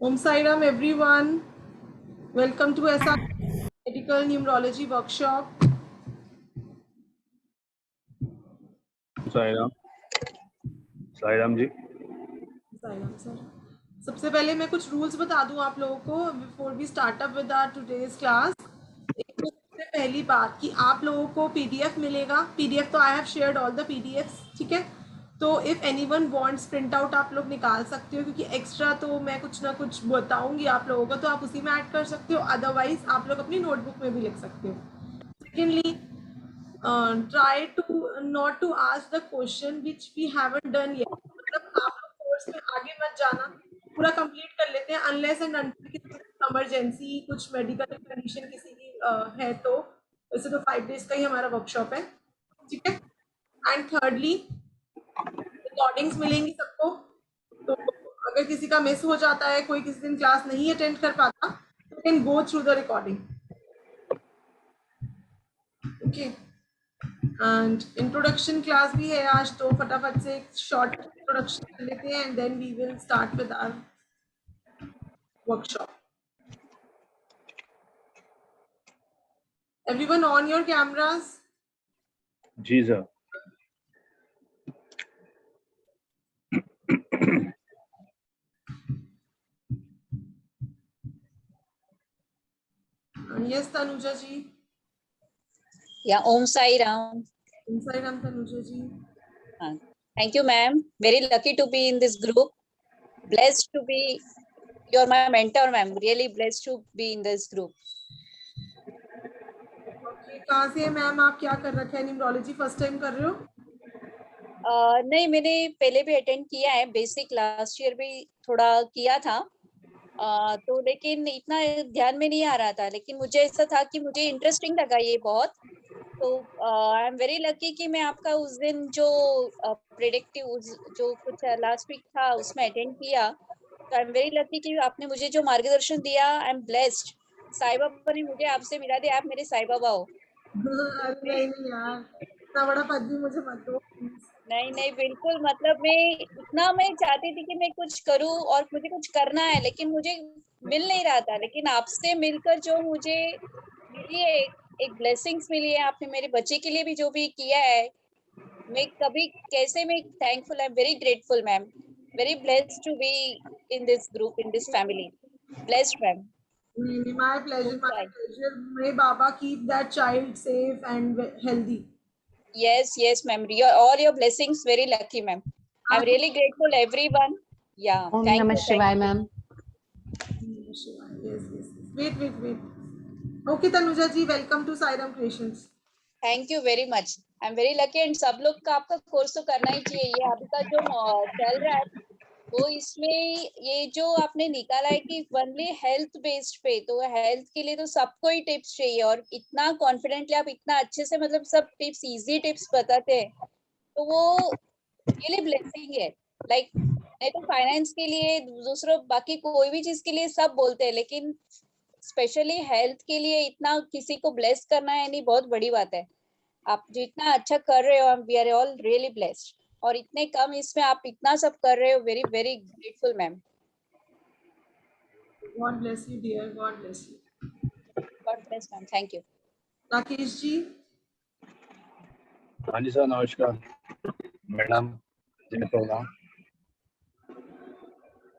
Om Sai Ram everyone. Welcome to SR Medical Numerology Workshop. Sai Ram ji. Sai Ram sir. सबसे पहले मैं कुछ रूल्स बता दूं आप लोगों को before we start up with our today's class. एक तो सबसे पहली बात कि आप लोगों को पीडीएफ मिलेगा। पीडीएफ तो I have shared all the PDFs, ठीक है। तो if anyone wants print out आप लोग निकाल सकते हो, क्योंकि एक्स्ट्रा तो मैं कुछ ना कुछ बताऊंगी आप लोगों को, तो आप उसी में ऐड कर सकते हो। अदरवाइज आप लोग अपनी नोटबुक में भी लिख सकते हो। Secondly, try to not to ask the question which we haven't done yet. मतलब आप लोग कोर्स में आगे मत जाना, पूरा कंप्लीट कर लेते हैं अनलेस एंड अनटिल किसी इमरजेंसी कुछ मेडिकल कंडीशन किसी की है तो। वैसे तो 5 days का ही हमारा वर्कशॉप है, ठीक है। एंड थर्डली, रिकॉर्डिंग्स मिलेंगी सबको, तो अगर किसी का मिस हो जाता है, कोई किसी दिन क्लास नहीं अटेंड कर पाता, तो can go through the recording, okay. And introduction class भी है आज, तो फटाफट से एक शॉर्ट इंट्रोडक्शन कर लेते हैं and then we will start with our workshop. Everyone on your cameras? जी sir. Yes Tanuja ji. Yeah, Om Sai Ram. Om Sai Ram Tanuja ji. Thank you, ma'am. Very lucky to be in this group. Blessed to be. You're my mentor, ma'am. Really blessed to be in this group. Okay, कहाँ से है ma'am? आप क्या कर रखे हैं? Numerology first time कर रहे हो? नहीं, मैंने पहले भी अटेंड किया है, बेसिक लास्ट ईयर भी थोड़ा किया था, तो लेकिन इतना ध्यान में नहीं आ रहा था। लेकिन मुझे ऐसा था कि मुझे इंटरेस्टिंग लगा ये बहुत, तो आई एम वेरी लकी कि मैं आपका उस दिन जो प्रेडिक्टिव जो कुछ लास्ट वीक था उसमें अटेंड किया। तो आई एम वेरी लकी कि आपने मुझे जो मार्गदर्शन दिया, I am blessed. Sai Baba ने मुझे आपसे मिला दिया, आप मेरे साईं बाबा हो। अरे नहीं यार, इतना बड़ा पद भी मुझे मत दो। नहीं बिल्कुल, मतलब मैं चाहती थी कि मैं कुछ करूं और मुझे कुछ करना है, लेकिन मुझे मिल नहीं रहा था। लेकिन आपसे मिलकर जो मुझे मिली है, एक ब्लेसिंग्स मिली है, आपने मेरे बच्चे के लिए भी जो भी किया है, मैं कभी कैसे मैं thankful, I am very grateful ma'am. Very blessed to be in this group, in this family. Blessed ma'am. My pleasure, my pleasure. May Baba keep that child safe and healthy. Yes ma'am, all your blessings, very lucky ma'am. I'm really grateful everyone. Yeah, Om thank Namah you. Shivaya ma'am. Yes. Wait. Okay Tanuja ji, welcome to Sai Ram Creations. Thank you very much. I am very lucky, and सब लोग का आपका course तो करना ही चाहिए। ये अभी का जो चल रहा है, वो इसमें ये जो आपने निकाला है कि ओनली हेल्थ बेस्ड पे, तो हेल्थ के लिए तो सबको ही टिप्स चाहिए, और इतना कॉन्फिडेंटली आप इतना अच्छे से मतलब सब टिप्स, इजी टिप्स बताते हैं, तो वो रियली ब्लेसिंग है। लाइक नहीं तो फाइनेंस के लिए, दूसरों बाकी कोई भी चीज के लिए सब बोलते हैं, लेकिन स्पेशली हेल्थ के लिए इतना किसी को ब्लेस करना है, नहीं, बहुत बड़ी बात है। आप जो इतना अच्छा कर रहे हो, we are all really blessed, और इतने कम इसमें आप इतना सब कर रहे हो, very very grateful ma'am. God bless you dear, God bless you. God bless ma'am, thank you. Rakesh ji. हाँ जी सर, नमस्कार मैडम। जय प्रणाम।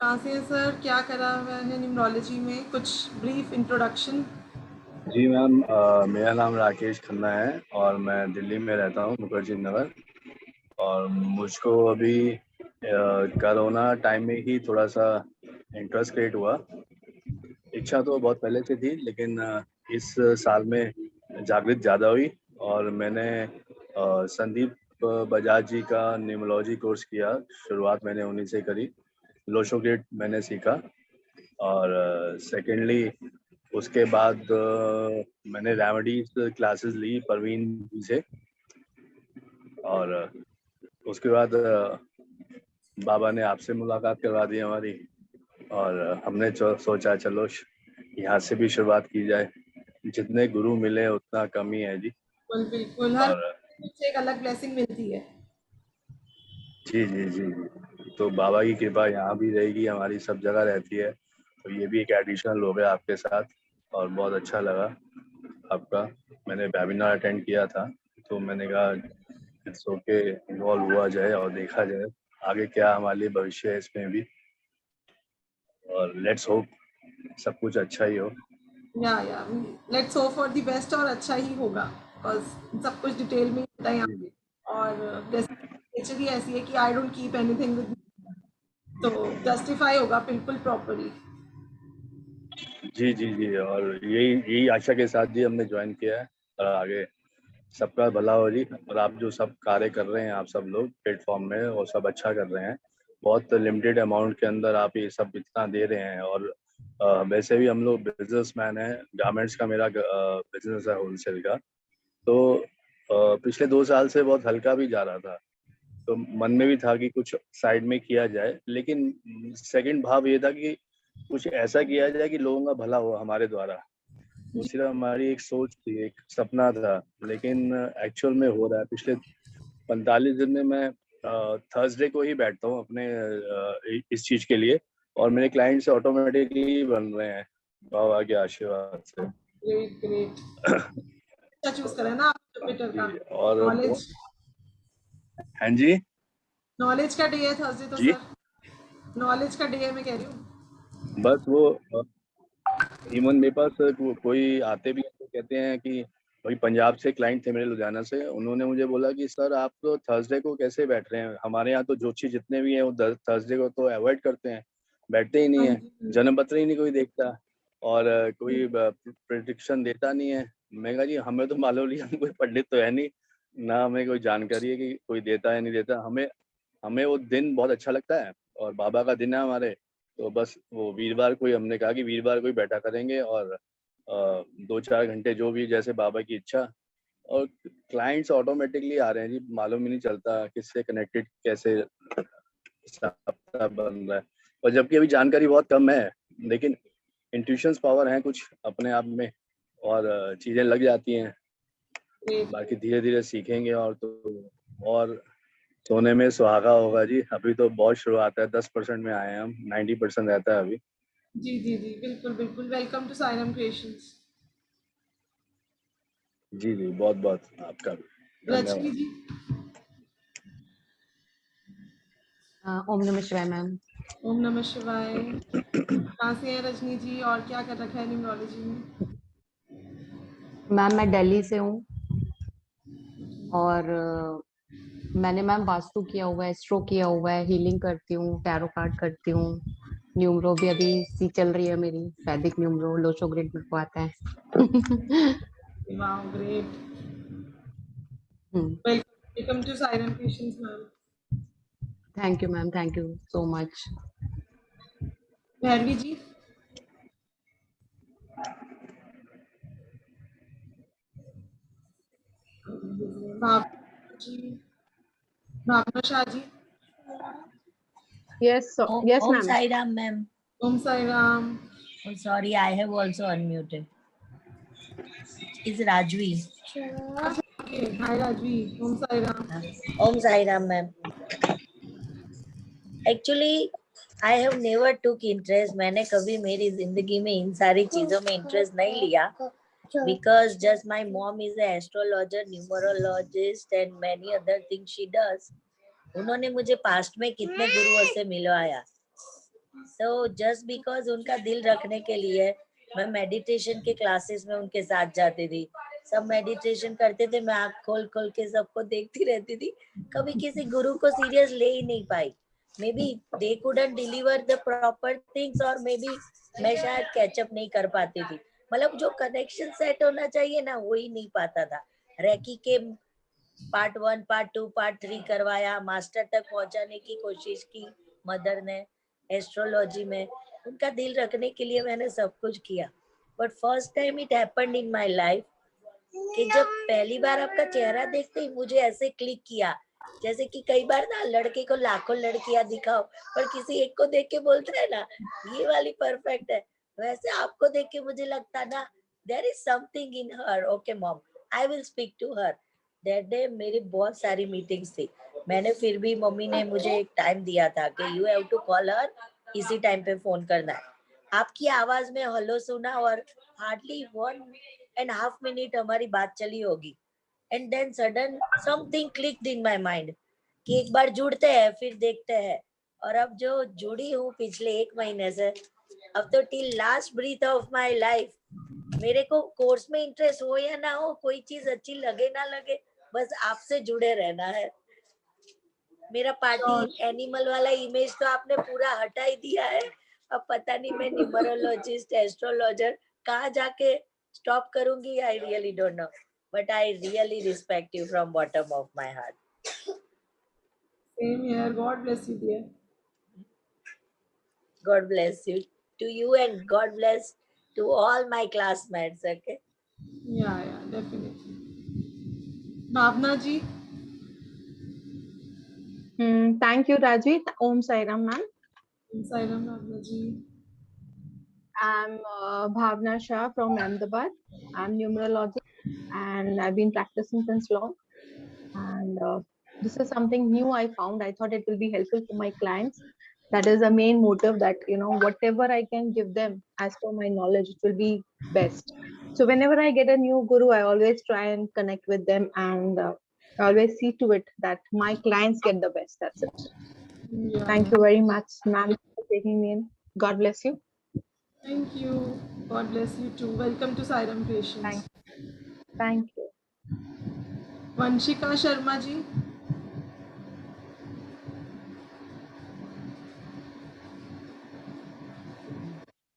कहाँ से है सर? क्या करा हुआ है न्यूमरोलॉजी में? कुछ ब्रीफ इंट्रोडक्शन। जी मैम, मेरा नाम राकेश खन्ना है और मैं दिल्ली में रहता हूँ, मुखर्जी नगर। और मुझको अभी कोरोना टाइम में ही थोड़ा सा इंटरेस्ट क्रिएट हुआ। इच्छा तो बहुत पहले से थी, लेकिन इस साल में जागृत ज़्यादा हुई और मैंने संदीप बजाज जी का न्यूमरोलॉजी कोर्स किया। शुरुआत मैंने उन्हीं से करी, लोशो ग्रेड मैंने सीखा। और सेकेंडली उसके बाद मैंने रेमेडीज क्लासेस ली परवीन जी से, और उसके बाद बाबा ने आपसे मुलाकात करवा दी हमारी, और हमने सोचा चलो यहाँ से भी शुरुआत की जाए। जितने गुरु मिले उतना कम ही है जी। बिल्कुल, हर से एक अलग ब्लेसिंग मिलती है। जी। तो बाबा की कृपा यहाँ भी रहेगी, हमारी सब जगह रहती है। तो ये भी एक एडिशनल हो गया आपके साथ और बहुत अच्छा लगा आपका। मैंने वेबिनार अटेंड किया था तो मैंने कहा इट्स ओके, इन्वॉल्व हुआ जाए और देखा जाए आगे क्या हमारे लिए भविष्य है इसमें भी, और लेट्स होप सब कुछ अच्छा ही हो। या let's hope for the best, और अच्छा ही होगा बिकॉज सब कुछ डिटेल में होता है यहाँ पे। और जैसे नेचर ही ऐसी है कि I don't keep anything with, तो जस्टिफाई होगा बिल्कुल प्रॉपरली। जी जी जी, और यही आशा के साथ जी हमने ज्वाइन किया है, और आगे सबका भला हो जी। और आप जो सब कार्य कर रहे हैं आप सब लोग प्लेटफॉर्म में, और सब अच्छा कर रहे हैं। बहुत लिमिटेड अमाउंट के अंदर आप ये सब इतना दे रहे हैं। और वैसे भी हम लोग बिजनेसमैन हैं, गारमेंट्स का मेरा बिजनेस है होलसेल का। तो पिछले 2 साल से बहुत हल्का भी जा रहा था, तो मन में भी था कि कुछ साइड में किया जाए, लेकिन सेकंड भाव ये था कि कुछ ऐसा किया जाए कि लोगों का भला हो हमारे द्वारा। वो सिर्फ हमारी एक सोच थी, एक सपना था, लेकिन एक्चुअल में हो रहा है। पिछले 45 दिन में मैं थर्सडे को ही बैठता हूँ अपने इस चीज के लिए, और मेरे क्लाइंट्स ऑटोमेटिकली बन रहे हैं बाबा के आशीर्वाद से। Great great. अच्छा चूज करा ना आप जुपिटर का। जी, और नॉलेज, हाँ जी नॉलेज का डे है थर्सडे तो जी, सर, नॉलेज का डे है मैं कह रही हूँ। बस वो इवन मेरे पास कोई आते भी हैं तो कहते हैं कि वही पंजाब से क्लाइंट थे मेरे, लुधियाना से। उन्होंने मुझे बोला कि सर आप तो थर्सडे को कैसे बैठ रहे हैं, हमारे यहाँ तो जोशी जितने भी हैं वो थर्सडे को तो अवॉइड करते हैं, बैठते ही नहीं हाँ है, जी, हाँ जी। जन्म पत्र ही नहीं कोई देखता, और कोई प्रिडिक्शन देता नहीं है। मैं कहा जी हमें तो मालूम नहीं, हम कोई पंडित तो है नहीं, ना हमें कोई जानकारी है कि कोई देता है नहीं देता। हमें हमें वो दिन बहुत अच्छा लगता है, और बाबा का दिन है हमारे। तो बस वो वीरवार को ही हमने कहा कि वीरवार को ही बैठा करेंगे, और 2-4 घंटे जो भी जैसे बाबा की इच्छा। और क्लाइंट्स ऑटोमेटिकली आ रहे हैं जी, मालूम ही नहीं चलता किससे कनेक्टेड कैसे रास्ता बन रहा है। और जबकि अभी जानकारी बहुत कम है, लेकिन इंट्यूशंस पावर है कुछ अपने आप में, और चीज़ें लग जाती हैं। ग्रेट। बाकी धीरे धीरे सीखेंगे, और तो और सोने में सुहागा होगा जी। अभी तो बहुत शुरुआत है, 10% में आए हैं हम, 90% रहता है अभी। जी जी जी, बिल्कुल बिल्कुल। Welcome to Sairam Creations. जी जी, बहुत बहुत आपका भी रजनी धन्यवाद। जी। ओम नमः शिवाय मैम। ओम नमः शिवाय। कहाँ से हैं रजनी जी और क्या कर रखा है न्यूमरोलॉजी में? मैम मैं दिल्ली से हूँ, और मैंने मैम वास्तु किया हुआ है, स्ट्रोक किया हुआ है, हीलिंग करती हूँ, टैरो कार्ड करती हूँ, न्यूमरो भी अभी सी चल रही है मेरी, वैदिक न्यूमरो, लोचो ग्रेड मेरे को आता है। Wow great. Hmm, welcome to Sairam Creations ma'am. Thank you ma'am, thank you so much. Bhairavi ji. Bhavna ji, Bhavna Shah ji. Yes, so, yes Om ma'am. Sai Ram, ma'am. Om Sai Ram. Oh, sorry, I have also unmuted. Is Rajvi? Okay, hi Rajvi. Om Sai Ram. Om Sai Ram, ma'am. Actually, I have never took interest. मैंने कभी मेरी जिंदगी में इन सारी चीजों में interest नहीं लिया, because just my mom is an astrologer, numerologist and many other things she does. उन्होंने मुझे पास्ट में कितने गुरुओं से मिलवाया, तो जस्ट बिकॉज उनका दिल रखने के लिए मैं मेडिटेशन के क्लासेस में उनके साथ जाती थी। सब मेडिटेशन करते थे, मैं आँख खोल खोल के सबको देखती रहती थी। कभी किसी गुरु को सीरियस ले ही नहीं पाई। Maybe they couldn't deliver the proper things, और मे बी मैं शायद कैचअप नहीं कर पाती थी। मतलब जो कनेक्शन सेट होना चाहिए ना, वो ही नहीं पाता था। रेकी के पार्ट 1, पार्ट 2, पार्ट 3 करवाया, मास्टर तक पहुंचाने की कोशिश की मदर ने। एस्ट्रोलॉजी में उनका दिल रखने के लिए मैंने सब कुछ किया, but first time it happened in my life कि जब पहली बार आपका चेहरा देखते ही मुझे ऐसे क्लिक किया, जैसे कि कई बार ना लड़के को लाखों लड़कियां दिखाओ पर किसी एक को देख के बोलते हैं ना ये वाली परफेक्ट है, वैसे आपको देख के मुझे लगता ना there is something in her. Okay mom, I will speak to her. That day मेरी बहुत सारी मीटिंग्स थी, मैंने फिर भी मम्मी ने मुझे एक टाइम दिया था कि you have to call her, इसी टाइम पे फोन करना है। आपकी आवाज में हेलो सुना और हार्डली 1.5 मिनट हमारी बात चली होगी, and then sudden something clicked in my mind कि एक बार जुड़ते हैं फिर देखते हैं। और अब जो जुड़ी हूँ पिछले 1 महीने से, अब तो till last breath of my life मेरे को कोर्स में इंटरेस्ट हो या ना हो, कोई चीज अच्छी लगे ना लगे, बस आपसे जुड़े रहना है। मेरा पार्टी एनिमल वाला इमेज तो आपने पूरा हटा ही दिया है। अब पता नहीं मैं न्यूमरोलॉजिस्ट एस्ट्रोलॉजर कहाँ जाके स्टॉप करूंगी, I really don't know, but I really respect you from bottom of my heart. Same here. God bless you, dear. God bless you to you and God bless to all my classmates. Okay. Yeah, definitely. Bhavna ji. Thank you, Rajvi. Om Sai Ram, ma'am. Sairam Bhavna ji. I'm Bhavna Shah from Ahmedabad. I'm numerologist and I've been practicing since long. And this is something new I found. I thought it will be helpful for my clients. That is the main motive, that, you know, whatever I can give them as per my knowledge, it will be best. So whenever I get a new guru, I always try and connect with them, and I always see to it that my clients get the best. That's it. Yeah. Thank you very much, ma'am, for taking me in. God bless you. Thank you. God bless you too. Welcome to Sairam Creations. Thank you. Vanshika Sharma ji.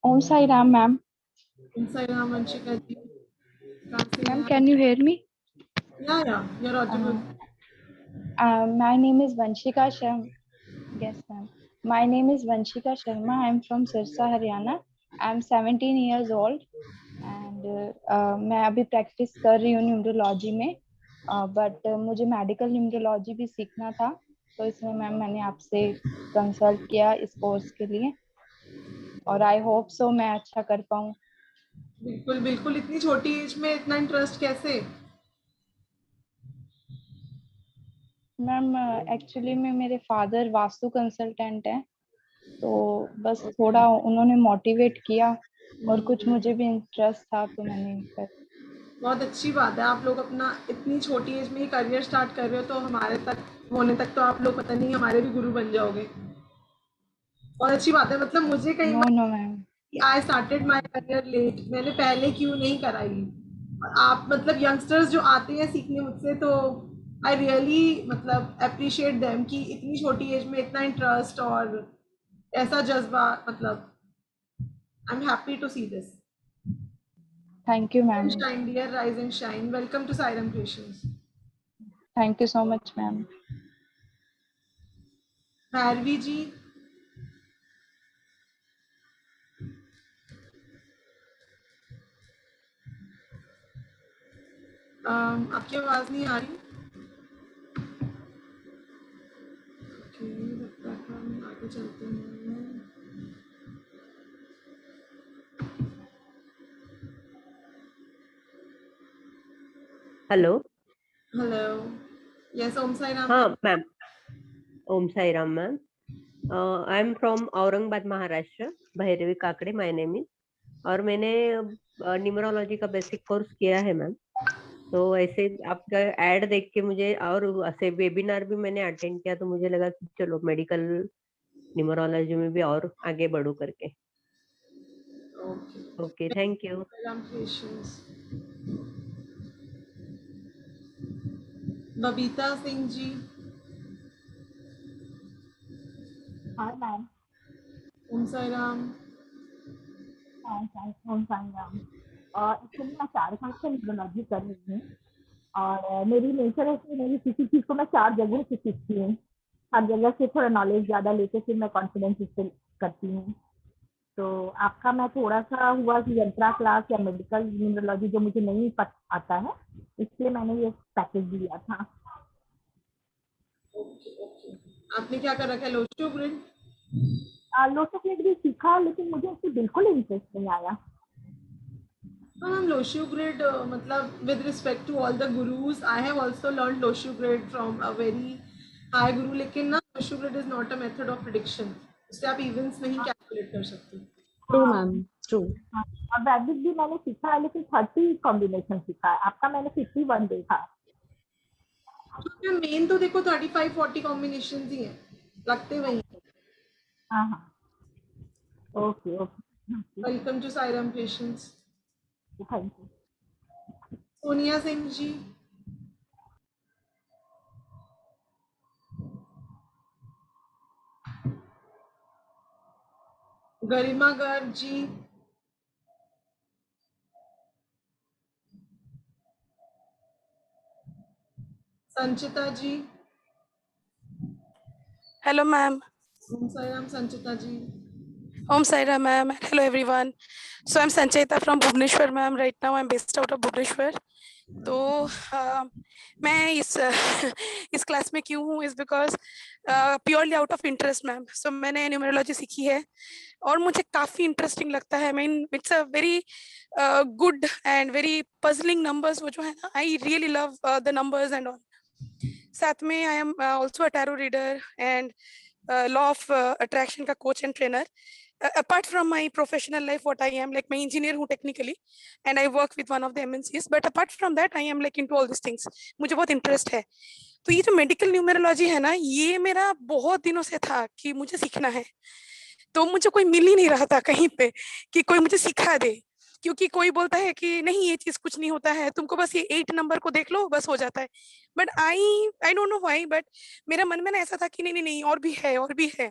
Om Sai Ram, ma'am. Om Sairam Vanshika ji. कहाँ से Ma'am, हैं can you hear me? Yeah, you're audible. My name is Vanshika Sharma. Yes, ma'am. My name is Vanshika Sharma. I'm from Sirsa, Haryana. I'm 17 years old and मैं अभी practice कर रही हूँ numerology में, but मुझे medical numerology भी सीखना था, तो इसमें मैम मैंने आपसे कंसल्ट किया इस कोर्स के लिए, और आई होप सो मैं अच्छा कर पाऊँ। बिल्कुल बिल्कुल. इतनी छोटी एज में इतना इंटरेस्ट कैसे? मैम एक्चुअली में मेरे फादर वास्तु कंसल्टेंट हैं, तो बस थोड़ा उन्होंने मोटिवेट किया और कुछ मुझे भी इंटरेस्ट था तो मैंने कर। बहुत अच्छी बात है. आप लोग अपना इतनी छोटी एज में ही करियर स्टार्ट कर रहे हो, तो हमारे तक होने तक तो आप लोग पता नहीं हमारे भी गुरु बन जाओगे. बहुत अच्छी बात है. मतलब मुझे कई no no ma'am, I started my career late. मैंने पहले क्यों नहीं कराई. और आप मतलब यंगस्टर्स जो आते हैं सीखने मुझसे, तो आई रियली मतलब अप्रिशिएट देम कि इतनी छोटी एज में इतना इंटरेस्ट और ऐसा जज्बा. मतलब I am happy to see this. Thank you ma'am, Shine dear, rise and shine. Welcome to Sairam Creations. Thank you so much ma'am. Bharvi ji. आपकी आवाज नहीं आ रही. ओके, लगता है हम आगे चलते हैं. Hello. Hello. Yes, Om Sai Ram. हाँ ma'am. Om Sai Ram ma'am. I am from Aurangabad Maharashtra. Bhairavi Kakade my name is. और मैंने न्यूमरोलॉजी का बेसिक कोर्स किया है मैम. तो ऐसे आपका ऐड देख के मुझे, और ऐसे वेबिनार भी मैंने अटेंड किया, तो मुझे लगा कि चलो मेडिकल न्यूमरोलॉजी में भी और आगे बढ़ू करके. Okay, thank you. Sairam Creations. Babita Singh ji. हाँ मैम. ओम साई राम. ओम साई राम. एक्चुअली मैं 4 साल से न्यूमरोलॉजी कर रही हूँ, और मेरी नेचर है कि मेरी किसी चीज़ को मैं 4 जगहों से सीखती हूँ. हर जगह से थोड़ा नॉलेज ज़्यादा लेके फिर मैं कॉन्फिडेंस इससे करती हूँ. तो आपका मैं थोड़ा सा हुआ कि यंत्रा क्लास या मेडिकल न्यूमरोलॉजी जो मुझे नहीं पता आता है, इसलिए मैंने ये पैकेज लिया था. ओके. आपने क्या कर रखा है? Lo Shu grid. लोटो ग्रिड भी सीखा, लेकिन मुझे इससे बिल्कुल इंटरेस्ट नहीं आया. हाँ, लोशो ग्रिड मतलब with respect to all the gurus, I have also learn Lo Shu grid from a very high guru. लेकिन ना Lo Shu grid is not a method of prediction. उससे आप इवेंट्स नहीं कैलकुलेट कर सकते. True ma'am, true. और वैदिक भी मैंने सीखा है, लेकिन 30 कॉम्बिनेशन सीखा है। आपका मैंने 51 देखा। मेन तो देखो 35-40 कॉम्बिनेशन ही है, लगते वही। हाँ हाँ, okay okay, welcome to Sairam creations. Thank you. Sonia Singh ji, Garima Garg ji, Sanchita ji. Hello, ma'am. Om Sairam Sanchita ji. Om Saira, ma'am. Hello, everyone. So I'm Sanchita from Bhubaneswar, ma'am. Right now I'm based out of Bhubaneswar. तो मैं इस क्लास में क्यों हूँ, is because purely out of interest ma'am. So मैंने numerology सीखी है और मुझे काफ़ी इंटरेस्टिंग लगता है। Mean it's a very good and very puzzling numbers, वो जो है ना, I really love the numbers and all. साथ में I am also a tarot reader and law of attraction का coach and trainer. apart from my professional life, what I am, like, मैं engineer हूँ technically and I work with one of the MNCs, but apart from that I am like into all these things. मुझे बहुत interest है। तो ये जो medical numerology है ना, ये मेरा बहुत दिनों से था कि मुझे सीखना है। तो मुझे कोई मिल ही नहीं रहा था कहीं पे कि कोई मुझे सिखा दे, क्योंकि कोई बोलता है कि नहीं ये चीज कुछ नहीं होता है, तुमको बस ये 8 नंबर को देख लो बस हो जाता है। But I don't know why, but मेरा मन में ना ऐसा था कि नहीं नहीं नहीं, और भी है और भी है।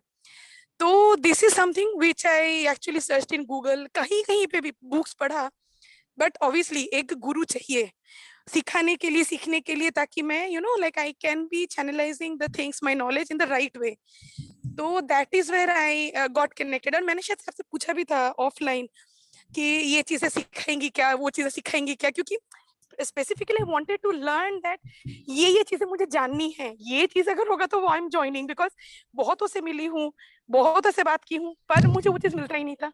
तो this is something which I actually search in Google, कहीं कहीं पे भी बुक्स पढ़ा। बट ऑब्वियसली एक गुरु चाहिए सिखाने के लिए, सीखने के लिए, ताकि मैं like I can be channelising the things, my knowledge in the right way. तो that is where I got connected. और मैंने शायद आपसे पूछा भी था ऑफलाइन कि ये चीजें सिखाएंगी क्या, वो चीजें सिखाएंगी क्या, क्योंकि specifically I wanted to learn that ये चीजें मुझे जाननी है। ये चीज अगर होगा तो वो आई एम ज्वाइनिंग, बिकॉज बहुतों से मिली हूँ, बहुतों से बात की हूँ, पर मुझे वो चीज मिलता ही नहीं था।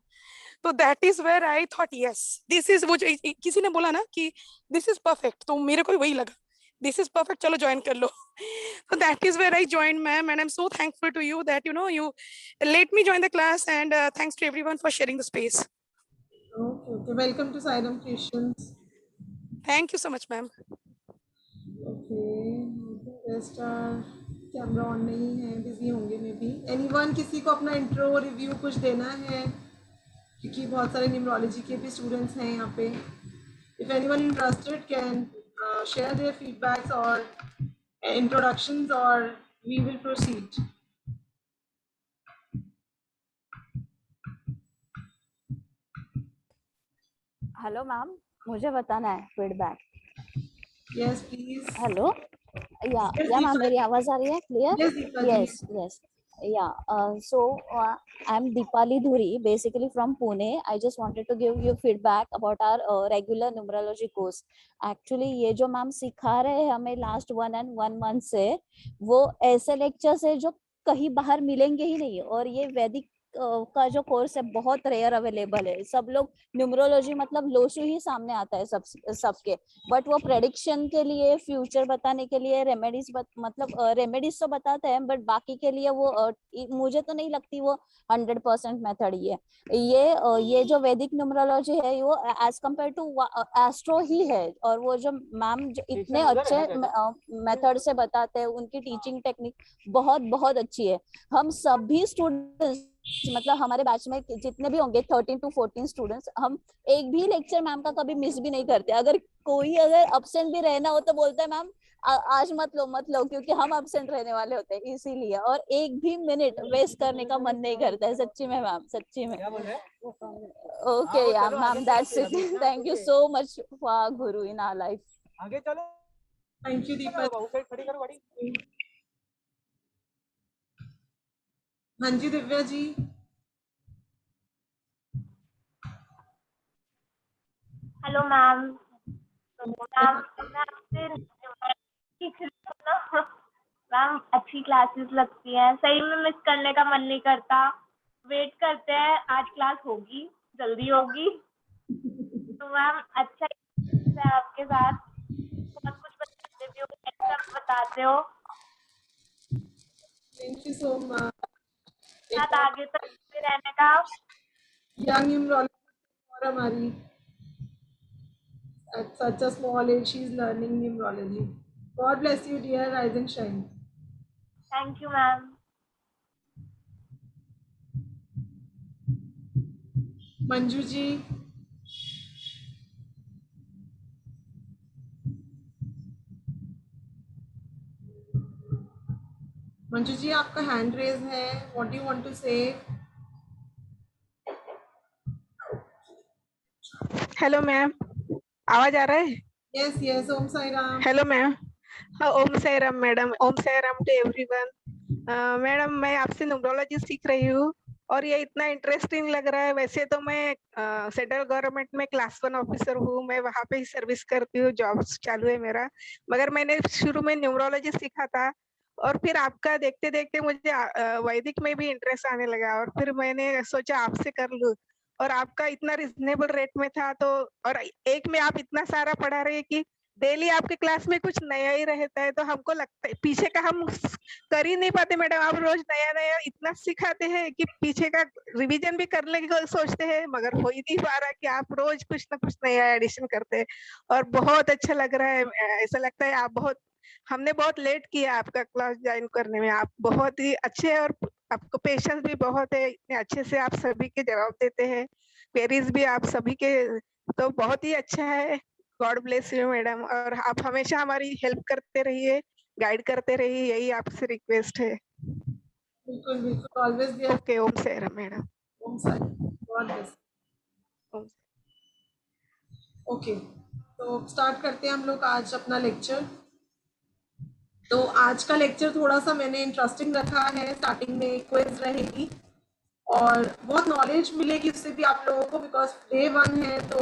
तो that is where I thought yes this is, वो किसी ने बोला ना कि दिस इज परफेक्ट, तो मेरे को वही लगा दिस इज परफेक्ट, चलो ज्वाइन कर लो। so that is where I joined, ma'am, and I'm so thankful to you that you let me join the class, and thanks to everyone for sharing the space. Okay, welcome to Saidam Creations. Thank you so much, ma'am. Okay, rest camera on नहीं है, busy होंगे may be. Anyone, किसी को अपना intro review कुछ देना है, क्योंकि बहुत सारे न्यूमरोलॉजी के भी स्टूडेंट्स हैं यहाँ पे। If anyone interested can share their feedbacks और introductions, or we will proceed. Hello ma'am, मुझे बताना है फीडबैक। Yes, please. हेलो, या मैम, मेरी आवाज आ रही है clear? Yes, yes. So I'm Deepali Dhuri, basically from Pune. I just wanted to give you feedback about our regular numerology course. Actually ये जो मैम सिखा रहे हैं हमें लास्ट 1 month से, वो ऐसे लेक्चर्स है जो कहीं बाहर मिलेंगे ही नहीं। और ये वैदिक का जो कोर्स है बहुत रेयर अवेलेबल है। सब लोग न्यूमरोलॉजी मतलब लोशु ही सामने आता है सबके, बट वो प्रेडिक्शन के लिए, फ्यूचर बताने के लिए रेमेडीज मतलब रेमेडीज तो बताते हैं, बट बाकी के लिए वो मुझे तो नहीं लगती वो 100% मेथड ही है। ये जो वैदिक न्यूमरोलॉजी है वो एज कम्पेयर टू एस्ट्रो ही है। और वो जो मैम जो इतने अच्छे मेथड से बताते हैं, उनकी टीचिंग टेक्निक बहुत बहुत अच्छी है। हम सभी स्टूडेंट्स, मतलब हमारे बैच में जितने भी होंगे 13 to 14 स्टूडेंट्स, हम एक भी लेक्चर मैम का कभी मिस भी नहीं करते। अगर कोई अब्सेंट भी रहना हो तो बोलता है मैम आज मत लो, क्योंकि हम अब्सेंट रहने वाले होते हैं इसीलिए। और एक भी मिनट वेस्ट करने का मन नहीं करता है, सच्ची में मैम, सच्ची में। Okay yeah ma'am, that's it. Thank you so much for guru in our life. आगे चलो। Thank you Deepak. हाँ जी Divya ji. Hello ma'am. Ma'am मैं आपसे मैम अच्छी क्लासेस लगती हैं, सही में मिस करने का मन नहीं करता। वेट करते हैं आज क्लास होगी, जल्दी होगी। तो मैम अच्छा है आपके साथ, बहुत कुछ बताते भी हो, एक्सेप्ट बताते हो। Thank you so much. साथ आगे तक रहने का young numerologist और हमारी at such a small age she is learning numerology. God bless you, dear. Rise and shine. Thank you, ma'am. Manju ji, Manju ji आपका हैंड रेज है. What do you want to say? Hello ma'am, आवाज आ रहा है? Yes yes. Om Sai Ram. Hello ma'am. हाँ, Om Sai Ram madam. Om Sai Ram to everyone. Madam, मैं आपसे numerology सीख रही हूँ और ये इतना इंटरेस्टिंग लग रहा है. वैसे तो मैं सेंट्रल गवर्नमेंट में क्लास 1 ऑफिसर हूँ. मैं वहाँ पे ही सर्विस करती हूँ, जॉब चालू है मेरा. मगर मैंने शुरू में न्यूमरोलॉजी सीखा था और फिर आपका देखते देखते मुझे वैदिक में भी इंटरेस्ट आने लगा और फिर मैंने सोचा आपसे कर लूँ. और आपका इतना रिजनेबल रेट में था तो, और एक में आप इतना सारा पढ़ा रहे हैं कि डेली आपके क्लास में कुछ नया ही रहता है, तो हमको लगता है पीछे का हम कर ही नहीं पाते मैडम. आप रोज नया नया इतना सिखाते हैं कि पीछे का रिवीजन भी करने की सोचते हैं मगर हो ही नहीं पा रहा कि आप रोज कुछ ना कुछ नया एडिशन करते हैं. और बहुत अच्छा लग रहा है. ऐसा लगता है आप बहुत, हमने बहुत लेट किया आपका क्लास ज्वाइन करने में. आप बहुत ही अच्छे हैं और आपको पेशेंस भी बहुत है. इतने अच्छे से आप सभी के जवाब देते हैं, क्वेरीज भी आप सभी के, तो बहुत ही अच्छा है. God bless you madam. और आप हमेशा हमारी हेल्प करते रहिए, गाइड करते रहिए, यही आपसे रिक्वेस्ट है. बिल्कुल बिल्कुल. Always there. Okay. Om Sai Ram madam. Om Sai. God bless. Okay, तो स्टार्ट करते हैं हम लोग आज अपना लेक्चर. तो आज का लेक्चर थोड़ा सा मैंने इंटरेस्टिंग रखा है. स्टार्टिंग में क्विज रहेगी और बहुत नॉलेज मिलेगी उससे भी आप लोगों को, बिकॉज डे 1 है तो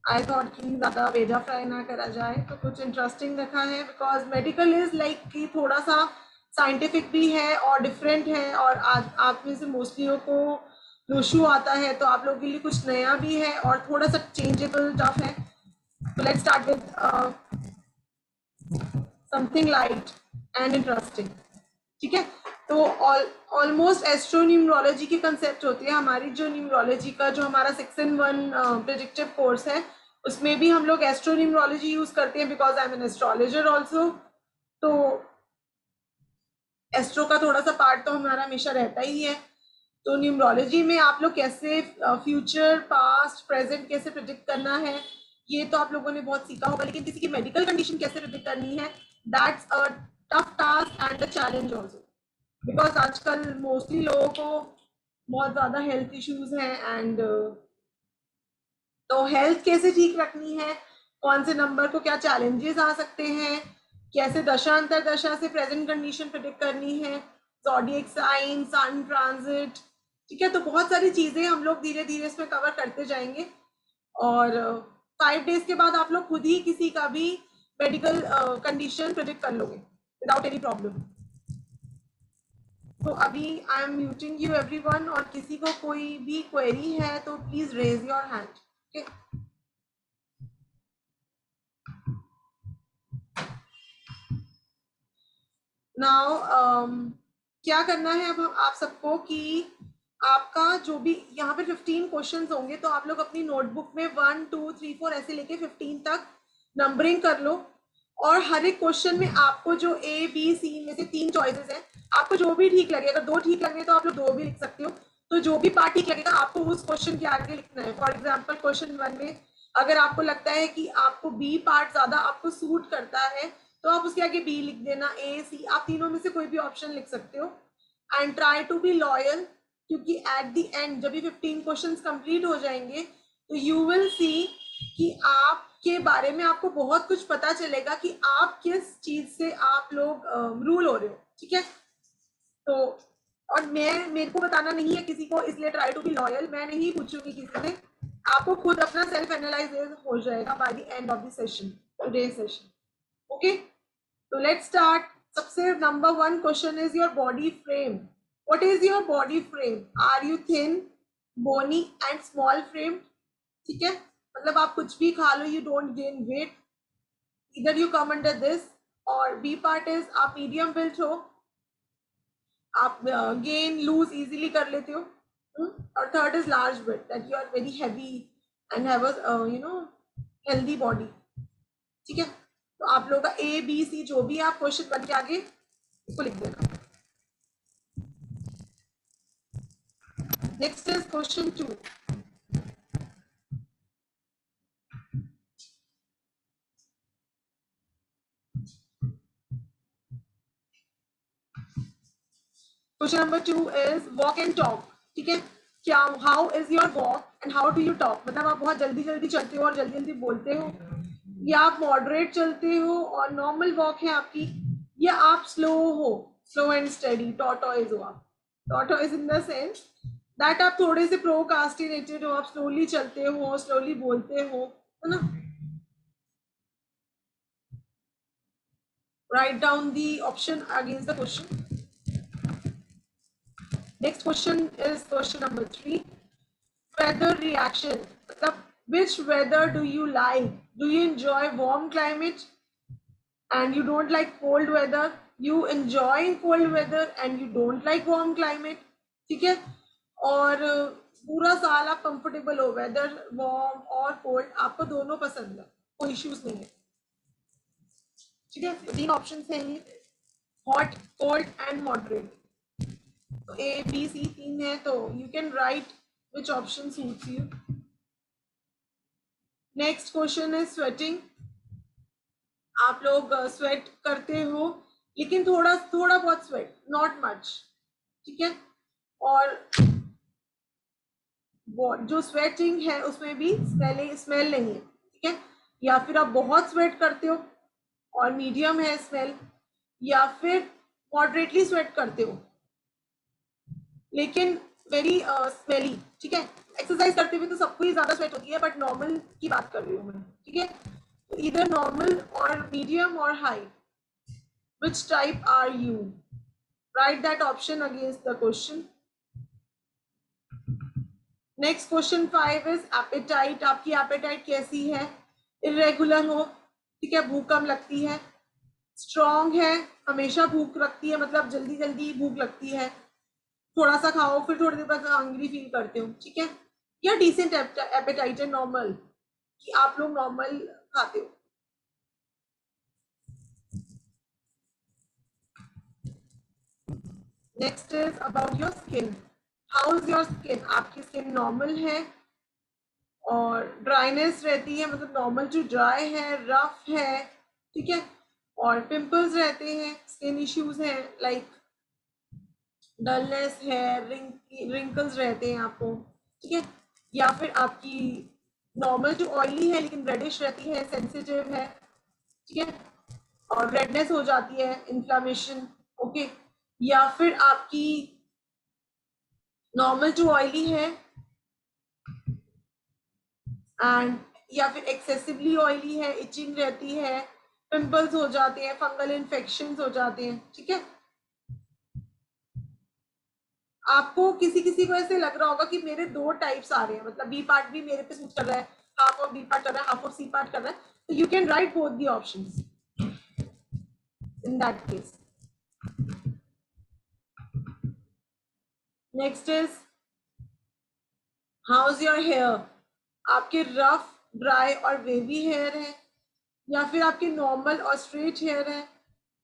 आई थॉट कि ज़्यादा वेजा फ्राई ना करा जाए, तो कुछ इंटरेस्टिंग रखा है. बिकॉज मेडिकल इज लाइक कि थोड़ा सा साइंटिफिक भी है और डिफरेंट है और आप में से मोस्टली को नोशू आता है, तो आप लोगों के लिए कुछ नया भी है और थोड़ा सा चेंजेबल टफ है. तो let's start with something light and interesting. ठीक है, तो ऑलमोस्ट एस्ट्रो न्यूमरोलॉजी की कंसेप्ट होती है. हमारी जो न्यूमरोलॉजी का जो हमारा 6-in-1 प्रेडिक्टिव कोर्स है उसमें भी हम लोग एस्ट्रो न्यूमरोलॉजी यूज करते हैं because I am an astrologer also. तो एस्ट्रो का थोड़ा सा पार्ट तो हमारा हमेशा रहता ही है. तो न्यूमरोलॉजी में आप लोग कैसे फ्यूचर, पास्ट, प्रेजेंट कैसे प्रिडिक्ट करना है ये तो आप लोगों ने बहुत सीखा होगा, लेकिन किसी की मेडिकल कंडीशन कैसे प्रिडिक्ट करनी है, that's a tough task and a challenge also. Because आजकल मोस्टली लोगों को बहुत ज़्यादा हेल्थ इश्यूज हैं एंड तो हेल्थ कैसे ठीक रखनी है, कौन से नंबर को क्या चैलेंजेस आ सकते हैं, कैसे दशा अंतर दशा से प्रेजेंट कंडीशन प्रिडिक्ट करनी है, ज़ोडिएक साइन, सन ट्रांजिट. ठीक है, तो बहुत सारी चीज़ें हम लोग धीरे धीरे इसमें कवर करते जाएंगे और 5 days के बाद आप लोग खुद ही किसी का भी मेडिकल कंडीशन प्रिडिक्ट कर लोगे विदाउट एनी प्रॉब्लम. तो अभी I am muting you everyone और किसी को कोई भी क्वेरी है तो please raise your hand. Okay, now क्या करना है अब आप सबको कि आपका जो भी यहाँ पे 15 क्वेश्चंस होंगे तो आप लोग अपनी नोटबुक में 1, 2, 3, 4 ऐसे लेके 15 तक नंबरिंग कर लो और हर एक क्वेश्चन में आपको जो A, B, C में से 3 चॉइसेस हैं, आपको जो भी ठीक लगे, अगर 2 ठीक लगे तो आप लोग 2 भी लिख सकते हो. तो जो भी पार्ट ठीक लगेगा आपको उस क्वेश्चन के आगे लिखना है. फॉर एग्जाम्पल क्वेश्चन 1 में अगर आपको लगता है कि आपको B पार्ट ज्यादा आपको सूट करता है तो आप उसके आगे B लिख देना. A, C आप तीनों में से कोई भी ऑप्शन लिख सकते हो. And try to be loyal, क्योंकि एट द एंड जब भी 15 क्वेश्चंस कंप्लीट हो जाएंगे तो यू विल सी कि आपके बारे में आपको बहुत कुछ पता चलेगा कि आप किस चीज से आप लोग रूल हो रहे हो. ठीक है, तो और मेरे को बताना नहीं है किसी को, इसलिए ट्राई टू बी लॉयल. मैं नहीं पूछूंगी किसी से, आपको खुद अपना सेल्फ एनालाइज हो जाएगा by the end of the session, today session. Okay, तो लेट्स स्टार्ट. सबसे number 1 question is your body frame. What is your body frame? Are you thin, bony and small framed? ठीक है, मतलब आप कुछ भी खा लो, you don't gain weight. Either you come under this or B part is आप medium built हो, आप gain lose easily कर लेते हो. Or third is large build, that you are very heavy and have a healthy body. ठीक है, तो आप लोगों का A B C जो भी आप क्वेश्चन बन के आगे इसको लिख देना. Next is question 2. Question number 2 is walk and talk. ठीक है, क्या how is your walk and how do you talk? मतलब आप बहुत जल्दी जल्दी चलते हो और जल्दी जल्दी बोलते हो, या आप मॉडरेट चलते हो और नॉर्मल वॉक है आपकी, या आप स्लो हो, स्लो एंड स्टडी, टॉर्टोइज हो आप. Tortoise in the sense that आप थोड़े से प्रोकास्टिनेटेड हो, आप स्लोली चलते हो, स्लोली बोलते हो, है ना. Write down the option against the question. Next question is question number 3. Weather reaction. मतलब which weather do you like? Do you enjoy warm climate and you don't like cold weather? You enjoy cold weather and you don't like warm climate. ठीक है, और पूरा साल आप comfortable हो, weather warm और cold आपको दोनों पसंद है, कोई इश्यूज नहीं है. ठीक है, 3 ऑप्शन हैं ये, हॉट, कोल्ड एंड मॉडरेट. तो A B C 3 है, तो you can right which option suits you. Next question is sweating. आप लोग स्वेट करते हो, लेकिन थोड़ा बहुत स्वेट, नॉट मच. ठीक है, और जो स्वेटिंग है उसमें भी स्मेल नहीं है. ठीक है, या फिर आप बहुत स्वेट करते हो और मीडियम है स्मेल, या फिर मॉडरेटली स्वेट करते हो लेकिन वेरी स्मेली. ठीक है, एक्सरसाइज करते हुए तो सबको ही ज्यादा स्वेट होती है, बट नॉर्मल की बात कर रही हूँ मैं. ठीक है, इधर नॉर्मल और मीडियम और high, which type are you? Write that option against the question. Next question 5 is appetite. आपकी एपेटाइट कैसी है? इरेगुलर हो, ठीक है, भूख कम लगती है, स्ट्रॉन्ग है, हमेशा भूख लगती है, मतलब जल्दी जल्दी भूख लगती है, थोड़ा सा खाओ फिर थोड़ी देर बाद हंग्री फील करते हो. ठीक है, या डिसेंट एपेटाइट है, नॉर्मल, कि आप लोग नॉर्मल खाते हो. Next is about your skin. How is your skin? आपकी स्किन नॉर्मल है और ड्राइनेस रहती है, मतलब नॉर्मल टू ड्राई है, रफ है. ठीक है, और पिंपल्स रहते हैं, स्किन इश्यूज हैं, लाइक डलनेस है, रिंकल्स रहते हैं आपको. ठीक है, या फिर आपकी नॉर्मल टू ऑयली है लेकिन रेडिश रहती है, सेंसिटिव है. ठीक है, और रेडनेस हो जाती है, इन्फ्लामेशन. ओके, या फिर आपकी नॉर्मल टू ऑयली है एंड या फिर एक्सेसिवली ऑयली है, इचिंग रहती है, पिंपल्स हो जाते हैं, फंगल इन्फेक्शंस हो जाते हैं. ठीक है, आपको किसी को ऐसे लग रहा होगा कि मेरे 2 टाइप्स आ रहे हैं, मतलब बी पार्ट भी मेरे पे सूट कर रहा है, हाफ ऑफ बी पार्ट कर रहा है, हाफ ऑफ सी पार्ट कर रहा है, तो you can write both the options in that case. Next is how is your hair. आपके रफ, ड्राई और वेवी हेयर है, या फिर आपके नॉर्मल और स्ट्रेट हेयर है,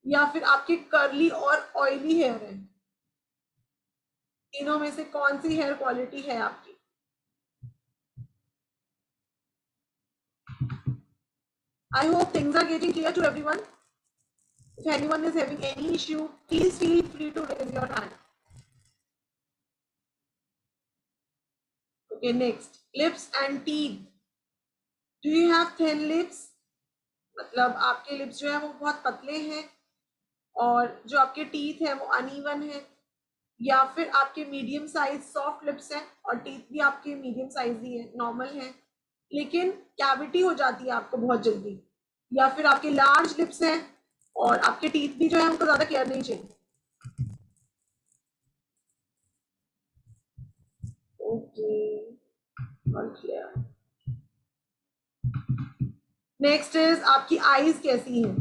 या फिर आपके कर्ली और ऑयली हेयर है. तीनों में से कौन सी हेयर क्वालिटी है आपकी? I hope things are getting clear to everyone. If anyone is having any issue, please feel free to raise your hand. Okay, next, lips and teeth. Do you have thin lips? मतलब आपके lips जो है वो बहुत पतले हैं और जो आपके टीथ है वो अनइवन है, या फिर आपके मीडियम साइज सॉफ्ट लिप्स हैं और टीथ भी आपके मीडियम साइज ही है, नॉर्मल है, लेकिन कैविटी हो जाती है आपको बहुत जल्दी, या फिर आपके लार्ज लिप्स हैं और आपके टीथ भी जो है उनको ज्यादा केयर नहीं चाहिए. ओके, नेक्स्ट इज आपकी आईज कैसी है?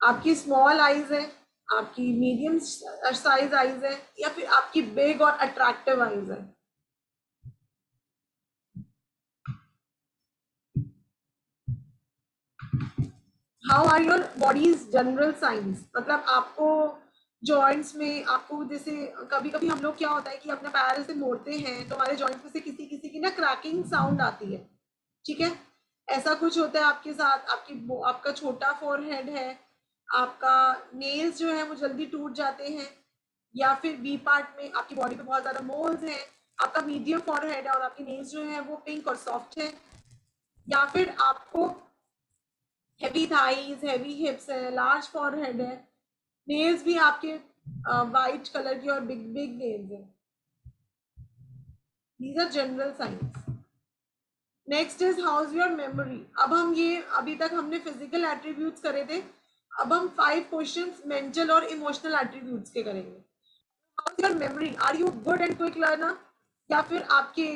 आपकी स्मॉल आईज है, आपकी मीडियम साइज आईज है, या फिर आपकी बिग और अट्रैक्टिव आईज है? How are your body's general science, मतलब आपको जॉइंट्स में आपको जैसे कभी कभी हम लोग क्या होता है कि अपने पैर से मोड़ते हैं तो हमारे जॉइंट में से किसी किसी की ना क्रैकिंग साउंड आती है, ठीक है, ऐसा कुछ होता है आपके साथ, आपका छोटा फोरहेड है, आपका नेल्स जो है वो जल्दी टूट जाते हैं, या फिर बी पार्ट में आपकी बॉडी पे बहुत ज्यादा मोल्स हैं, आपका मीडियम फोरहेड है और आपकी नेल्स जो है वो पिंक और सॉफ्ट है, या फिर आपको हेवी थाइज, हेवी हिप्स है, लार्ज फोरहेड है, नेल्स भी आपके वाइट कलर की और बिग बिग नेल्स है। These are general science. Next is how is your memory. अब हम ये अभी तक हमने फिजिकल एट्रीब्यूट्स करे थे, अब हम 5 क्वेश्चंस मेंटल और इमोशनल एट्रीब्यूट्स के करेंगे। How is your memory, are you good and quick learner, या फिर आपके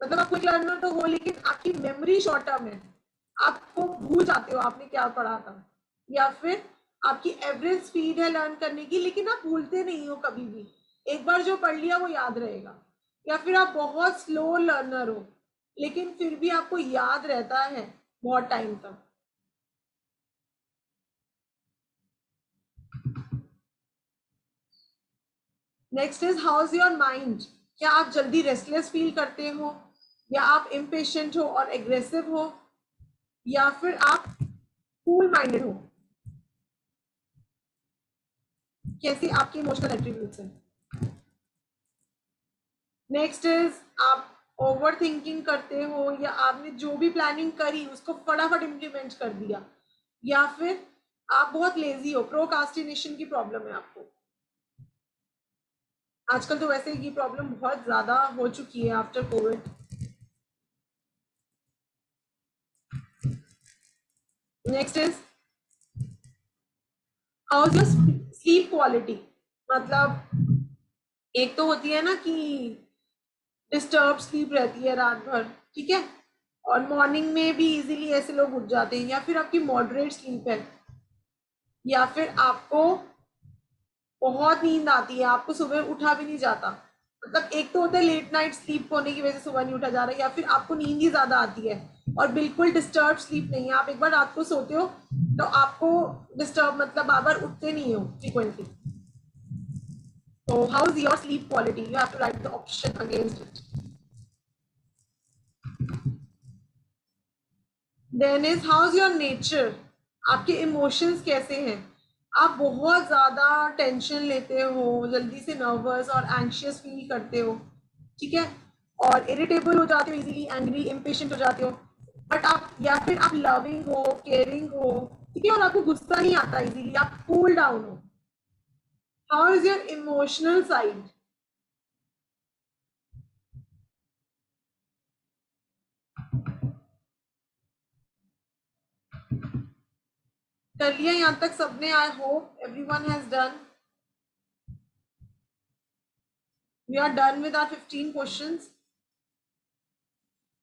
मतलब आप क्विक लर्नर तो हो लेकिन आपकी मेमोरी शॉर्ट टर्म है, आपको भूल जाते हो आपने क्या पढ़ा था, या फिर आपकी एवरेज स्पीड है लर्न करने की लेकिन आप भूलते नहीं हो कभी भी, एक बार जो पढ़ लिया वो याद रहेगा, या फिर आप बहुत स्लो लर्नर हो लेकिन फिर भी आपको याद रहता है बहुत टाइम तक। Next is how is your mind, क्या आप जल्दी रेस्टलेस फील करते हो, या आप इम्पेशेंट हो और एग्रेसिव हो, या फिर आप कूल माइंडेड हो, कैसी आपकी इमोशनल एट्रीब्यूट्स हैं। नेक्स्ट इज आप ओवर थिंकिंग करते हो, या आपने जो भी प्लानिंग करी उसको फटाफट इम्प्लीमेंट कर दिया, या फिर आप बहुत लेजी हो, प्रोकास्टिनेशन की प्रॉब्लम है आपको। आजकल तो वैसे ये प्रॉब्लम बहुत ज्यादा हो चुकी है after Covid. Next is how is your sleep quality, मतलब एक तो होती है ना कि डिस्टर्ब स्लीप रहती है रात भर, ठीक है, और मॉर्निंग में भी इजीली ऐसे लोग उठ जाते हैं, या फिर आपकी मॉडरेट स्लीप है, या फिर आपको बहुत नींद आती है, आपको सुबह उठा भी नहीं जाता, मतलब एक तो होता है लेट नाइट स्लीप होने की वजह से सुबह नहीं उठा जा रहा है, या फिर आपको नींद ही ज्यादा आती है और बिल्कुल डिस्टर्ब स्लीप नहीं है, आप एक बार रात को सोते हो तो आपको डिस्टर्ब मतलब बार बार उठते नहीं हो फ्रीक्वेंटली। तो how is your sleep quality, you have to write the option against it. Then is how is your nature, आपके इमोशंस कैसे हैं, आप बहुत ज्यादा टेंशन लेते हो, जल्दी से नर्वस और एंशियस फील करते हो, ठीक है, और इरिटेबल हो जाते हो इजीली, एंग्री इम्पेशेंट हो जाते हो, बट आप या फिर आप लविंग हो, केयरिंग हो, ठीक है, और आपको गुस्सा नहीं आता इजीली, आप कूल डाउन हो। How is your emotional side, कर लिया यहाँ तक सबने, I hope everyone has done. We are done with our 15 questions.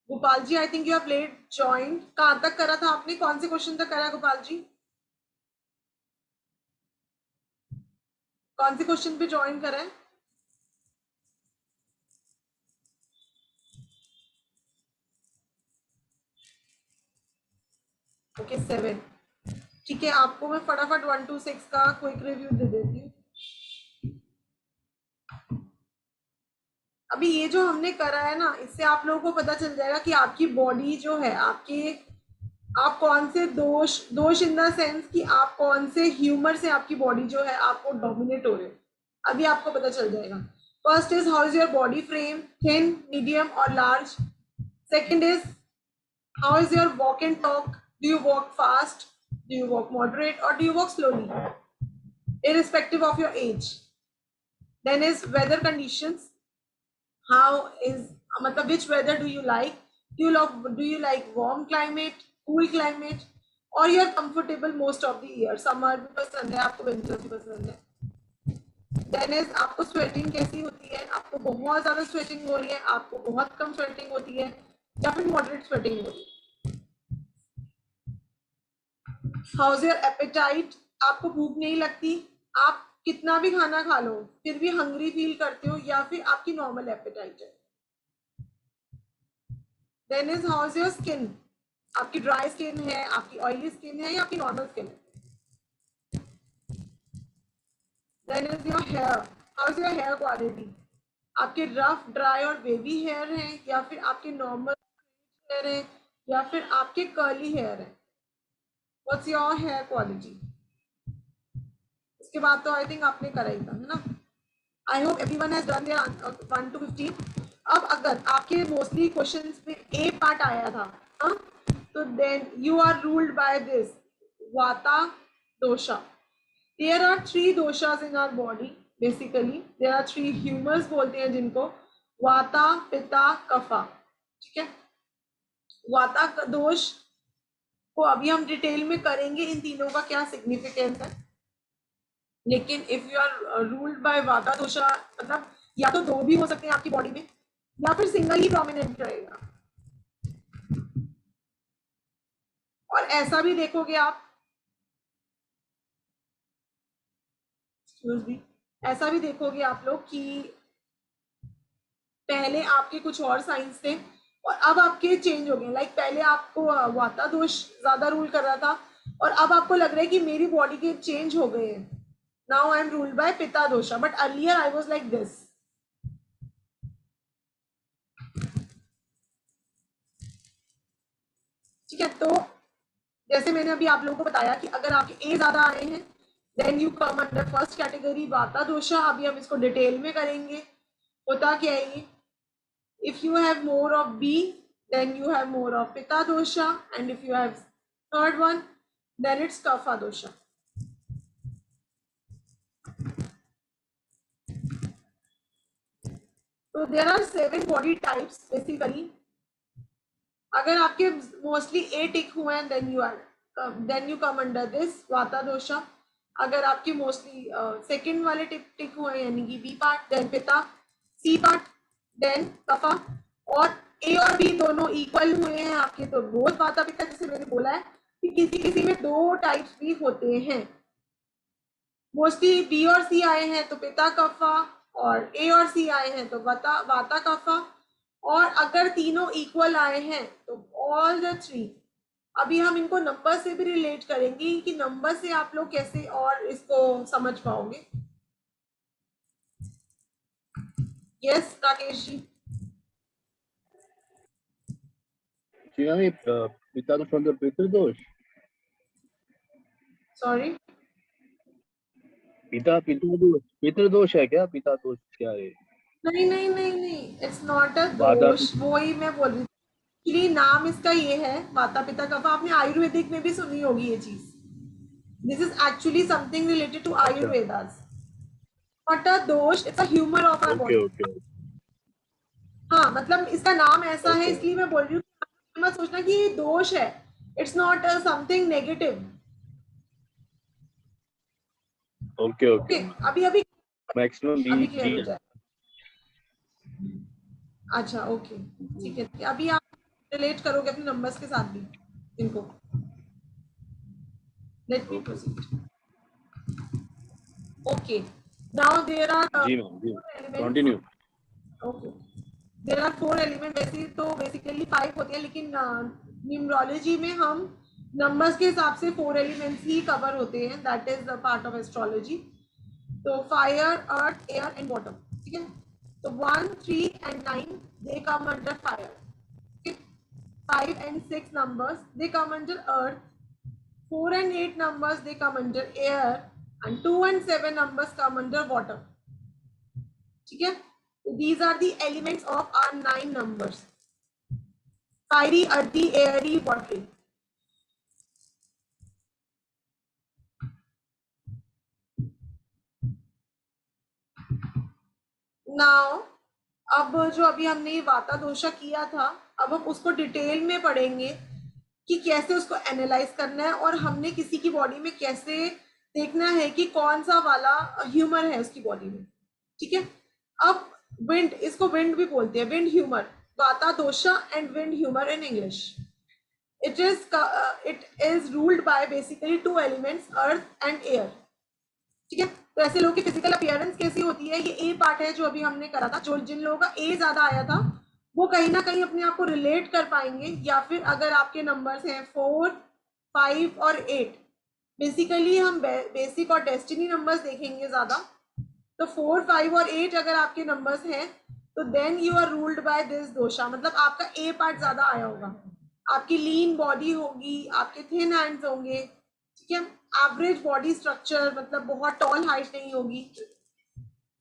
Gopal ji, I think you have late join. कहाँ तक करा था आपने, कौन से क्वेश्चन तक करा गोपाल जी, कौन से क्वेश्चन पे ज्वाइन करा है? ओके 7, ठीक है, आपको मैं फटाफट 1 to 6 का क्विक रिव्यू दे देती हूँ। अभी ये जो हमने करा है ना, इससे आप लोगों को पता चल जाएगा कि आपकी बॉडी जो है आप कौन से दोष इन द सेंस कि आप कौन से ह्यूमर से आपकी बॉडी जो है आपको डोमिनेट हो रहे हैं, अभी आपको पता चल जाएगा। First is how is your body frame, thin, medium और large. Second is how is your walk and talk, do you walk fast, do you walk moderate और do you walk slowly irrespective of your age. Then is weather conditions, how is मतलब which weather do you like, do you like warm climate, cool climate, or you are comfortable most of the year, summer भी पसंद है आपको, winter भी पसंद है। Then is आपको sweating कैसी होती है, आपको बहुत ज्यादा sweating हो रही है, आपको बहुत कम sweating होती है, या फिर moderate sweating हो रही है। How is your appetite, आपको भूख नहीं लगती, आप कितना भी खाना खा लो फिर भी हंग्री फील करते हो, या फिर आपकी नॉर्मल एपेटाइट है। Then is how is your skin, आपकी ड्राई स्किन है, आपकी ऑयली स्किन है, या आपकी नॉर्मल स्किन है? Then is your hair, how is your hair quality? आपके रफ, ड्राई और बेबी हेयर है, या फिर आपके नॉर्मल हेयर है, या फिर आपके कर्ली हेयर है? What's your hair quality? इसके बाद तो आई थिंक आपने करा ही था, है ना? I hope everyone has done there 1 to 15. अब अगर आपके मोस्टली क्वेश्चंस में ए पार्ट आया था, हाँ, तो then you are ruled by this vata dosha. There are 3 doshas in our body. Basically, there are 3 humors बोलते हैं जिनको, वाता, पिता, कफा. ठीक है, वाता का दोष को अभी हम डिटेल में करेंगे, इन तीनों का क्या सिग्निफिकेंस है. लेकिन if you are ruled by vata dosha, मतलब या तो 2 भी हो सकते हैं आपकी बॉडी में, या फिर सिंगल ही प्रोमिनेंट रहेगा. और ऐसा भी देखोगे आप, ऐसा भी देखोगे आप लोग कि पहले आपके कुछ और साइंस थे और अब आपके चेंज हो गए. लाइक पहले आपको वाता दोष ज्यादा रूल कर रहा था, और अब आपको लग रहा है कि मेरी बॉडी के चेंज हो गए हैं. Now I am ruled by pitta dosha, but earlier I was like this. ठीक है, तो जैसे मैंने अभी आप लोगों को बताया कि अगर आपके ए ज्यादा आए हैं, then you come under first category vata dosha. अभी हम इसको डिटेल में करेंगे. होता क्या है ये? If you have more of B, then you have more of Pitta dosha, and if you have third one, then it's Kapha dosha. So there are 7 body types basically. अगर आपके mostly A tick हुए हैं, then you come under this Vata dosha. अगर आपके mostly second वाले tick हुए हैं, यानी कि B part, then Pitta, C part, then kapha. और ए और बी दोनों इक्वल हुए हैं आपके, तो बोथ वाता पिता. जैसे मैंने बोला है कि किसी किसी में 2 टाइप्स भी होते हैं. मोस्टली बी और सी आए हैं तो पिता कफा, और ए और सी आए हैं तो वाता कफा. और अगर तीनों इक्वल आए हैं तो ऑल द 3. अभी हम इनको नंबर से भी रिलेट करेंगे कि नंबर से आप लोग कैसे और इसको समझ पाओगे. Yes, राकेश जी. पिता दोष मतलब पितृदोष. सॉरी, पितृदोष है क्या? पिता दोष क्या है? नहीं, इट्स नॉट अ दोष. वो ही मैं बोल रही थी, नाम इसका ये है माता पिता कफा. आपने आयुर्वेदिक में भी सुनी होगी ये चीज. This is actually something related to Ayurvedas. Not a dosha, it's a humour of our body. हाँ, मतलब इसका नाम ऐसा है, इसलिए मैं बोल रही हूँ. मत सोचना कि ये दोष है. It's not something negative. Okay. अभी मैक्सिमम अभी क्लियर हो जाए. अच्छा, ओके, ठीक है. अभी आप रिलेट करोगे अपने नंबर्स के साथ भी इनको. Let me proceed. Okay, now there are continue. Okay, there are 4 element. वैसे तो बेसिकली 5 होते हैं, लेकिन न्यूमरोलॉजी में हम नंबर्स के हिसाब से 4 एलिमेंट्स ही कवर होते हैं. That is the part of astrology. तो fire, earth, air and water. ठीक है, तो 1, 3 and 9 they come under fire. Okay? 5 and 6 numbers they come under earth. 4 and 8 numbers they come under air, and 2 and 7 numbers come under water. ठीक है, so these are the elements of our 9 numbers: fiery, earthy, airy, watery. Now, अब जो अभी हमने वाता दोषा किया था, अब हम उसको डिटेल में पढ़ेंगे कि कैसे उसको एनालाइज करना है, और हमने किसी की बॉडी में कैसे देखना है कि कौन सा वाला ह्यूमर है उसकी बॉडी में. ठीक है, अब विंड, इसको विंड भी बोलते हैं, wind humour. Vata dosha and wind humour in English. It is ruled by basically 2 elements, earth and air. ठीक है, तो ऐसे लोगों की फिजिकल अपीयरेंस कैसी होती है, ये ए पार्ट है जो अभी हमने करा था. जो जिन लोगों का ए ज्यादा आया था वो कहीं ना कहीं अपने आप को रिलेट कर पाएंगे, या फिर अगर आपके नंबर्स हैं 4, 5 और 8, बेसिकली हम बेसिक और डेस्टिनी नंबर्स देखेंगे ज्यादा, तो 4, 5 और 8 अगर आपके नंबर्स हैं तो then you are ruled by this dosha, मतलब आपका ए पार्ट ज्यादा आया होगा, आपकी लीन बॉडी होगी, आपके थिन हैंड्स होंगे, ठीक है, एवरेज बॉडी स्ट्रक्चर, मतलब बहुत टॉल हाइट नहीं होगी,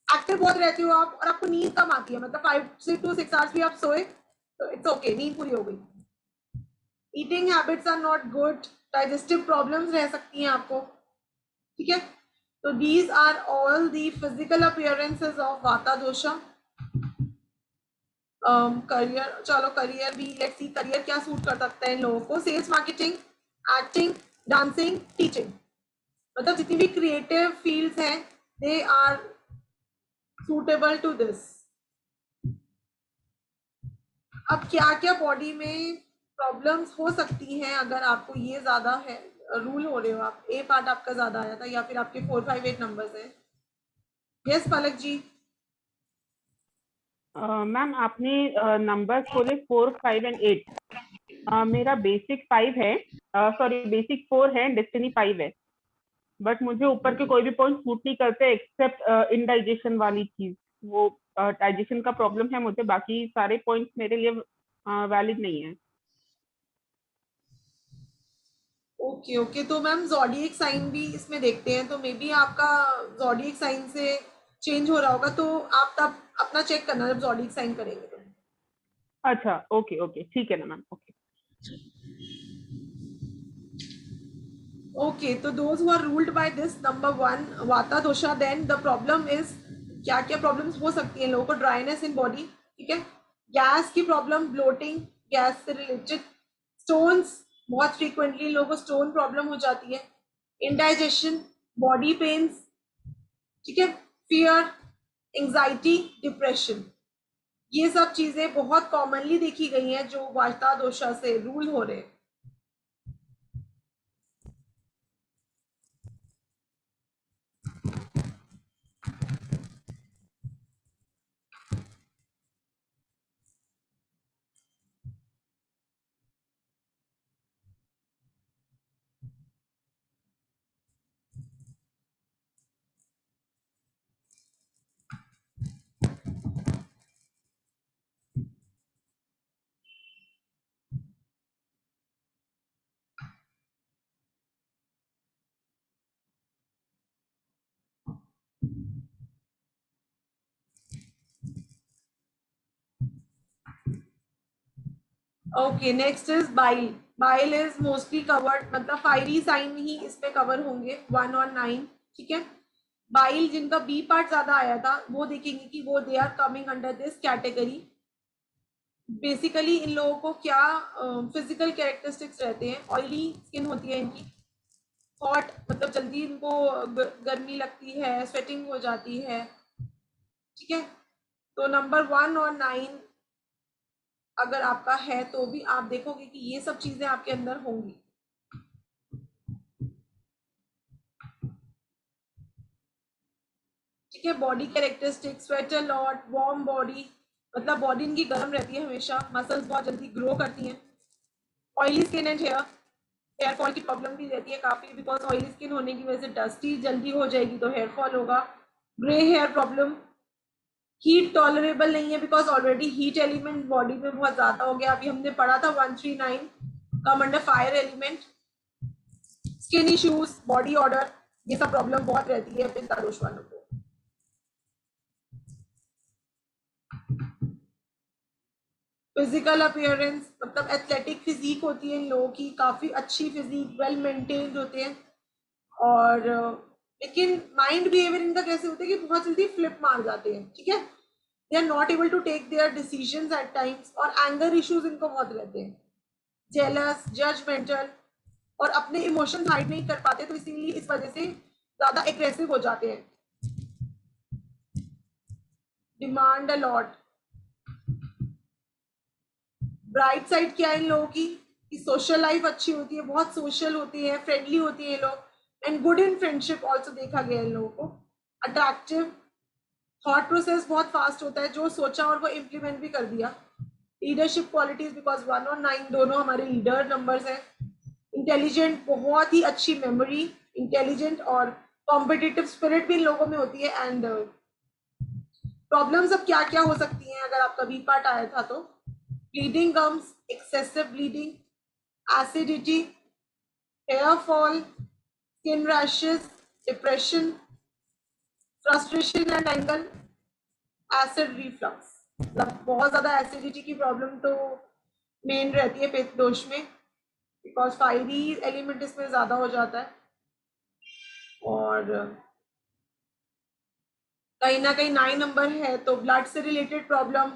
एक्टिव बहुत रहते हो आप, और आपको नींद कम आती है, मतलब 5 से 6 आवर्स भी आप सोए तो इट्स ओके, नींद पूरी हो गई। Eating habits are not good, digestive problems रह सकती हैं आपको, ठीक है। तो these are all the physical appearances of vata dosha. Career, चलो करियर भी लेट्स सी, करियर क्या सूट कर सकता है इन लोगों को, sales, marketing, acting, dancing, teaching, मतलब जितनी भी क्रिएटिव फील्ड्स हैं they are suitable to this. अब क्या क्या बॉडी में प्रॉब्लम्स हो सकती हैं अगर आपको ये ज्यादा है, रूल हो रहे हो आप, ए पार्ट आपका ज्यादा आया था या फिर आपके 4, 5, 8 नंबर्स हैं। यस पलक जी। मैम आपने नंबर्स बोले 4, 5 एंड 8। मेरा बेसिक 5 है, सॉरी बेसिक 4 है, डेस्टिनी 5 है, बट मुझे ऊपर के कोई भी पॉइंट सूट नहीं करते एक्सेप्ट इनडाइजेशन वाली चीज, वो डाइजेशन का प्रॉब्लम है मुझे, बाकी सारे पॉइंट्स मेरे लिए वैलिड नहीं है। ओके ओके, तो मैम ज़ोडिएक साइन भी इसमें देखते हैं, तो मे बी आपका ज़ोडिएक साइन से चेंज हो रहा होगा, तो आप तब अपना चेक करना जब ज़ोडिएक साइन करेंगे तो। अच्छा ओके ओके, ठीक है ना मैम, ओके। Okay, तो those who are ruled by this number 1 वाता दोषा, then the problem is क्या क्या प्रॉब्लम्स हो सकती हैं लोगों को, ड्राइनेस इन बॉडी, ठीक है, गैस की प्रॉब्लम, ब्लोटिंग, गैस से रिलेटेड, स्टोन्स, बहुत फ्रीक्वेंटली लोगों को स्टोन प्रॉब्लम हो जाती है, इंडाइजेशन, बॉडी पेन्स, ठीक है, फियर, एंजाइटी, डिप्रेशन, ये सब चीजें बहुत कॉमनली देखी गई हैं जो वाता दोषा से रूल हो रहे हैं। Okay, next is bile. Bile is mostly covered, मतलब फायरी साइन ही इसमें कवर होंगे 1 और 9, ठीक है। बाइल जिनका बी पार्ट ज्यादा आया था वो देखेंगे कि वो they are coming under this category. Basically इन लोगों को क्या फिजिकल कैरेक्टरिस्टिक्स रहते हैं, ऑयली स्किन होती है इनकी, हॉट मतलब जल्दी इनको गर्मी लगती है, स्वेटिंग हो जाती है, ठीक है। तो नंबर 1 और 9 अगर आपका है तो भी आप देखोगे कि ये सब चीजें आपके अंदर होंगी, ठीक है। Body characteristic, sweat a lot, warm body, मतलब बॉडी इनकी गर्म रहती है हमेशा, मसल्स बहुत जल्दी ग्रो करती हैं, oily skin and hair fall की प्रॉब्लम भी रहती है काफी, बिकॉज ऑयली स्किन होने की वजह से डस्टी जल्दी हो जाएगी तो हेयर फॉल होगा, grey hair problem, heat tolerable नहीं है because already heat element body में बहुत ज्यादा हो गया, अभी हमने पढ़ा था 139 come under fire element, skin issues, body order, ये सब प्रॉब्लम बहुत रहती है पित्ता दोष वालों को। फिजिकल अपीयरेंस, मतलब एथलेटिक फिजिक होती है इन लोगों की, काफी अच्छी फिजिक, वेल मेंटेन्ड होते हैं, और लेकिन माइंड बिहेवियर इनका कैसे होता है कि बहुत जल्दी फ्लिप मार जाते हैं, ठीक है, they are not able to take their decisions at times, और एंगर इश्यूज इनको बहुत रहते हैं, जेलस, जजमेंटल, और अपने इमोशंस हाइड नहीं कर पाते, तो इसीलिए इस वजह से ज्यादा एग्रेसिव हो जाते हैं, demand a lot. Bright side क्या है इन लोगों की कि सोशल लाइफ अच्छी होती है, बहुत सोशल होती है, फ्रेंडली होती है लोग, and good in friendship also देखा गया इन लोगों को, अट्रैक्टिव, थॉट प्रोसेस बहुत फास्ट होता है, जो सोचा और वो इम्प्लीमेंट भी कर दिया, लीडरशिप क्वालिटीज, बिकॉज 1 और 9 दोनों हमारे लीडर नंबर्स हैं। इंटेलिजेंट, बहुत ही अच्छी मेमोरी, इंटेलिजेंट और कॉम्पिटिटिव स्पिरिट भी इन लोगों में होती है। एंड प्रॉब्लम्स अब क्या क्या हो सकती हैं अगर आपका बी पार्ट आया था तो, bleeding gums, excessive bleeding, acidity, hair fall, skin rashes, depression, frustration and anger, acid reflux. मतलब बहुत ज्यादा एसिडिटी की प्रॉब्लम तो मेन रहती है पित्त दोष में, बिकॉज फायरी एलिमेंट इसमें ज्यादा हो जाता है। और कहीं ना कहीं 9 नंबर है तो ब्लड से रिलेटेड प्रॉब्लम।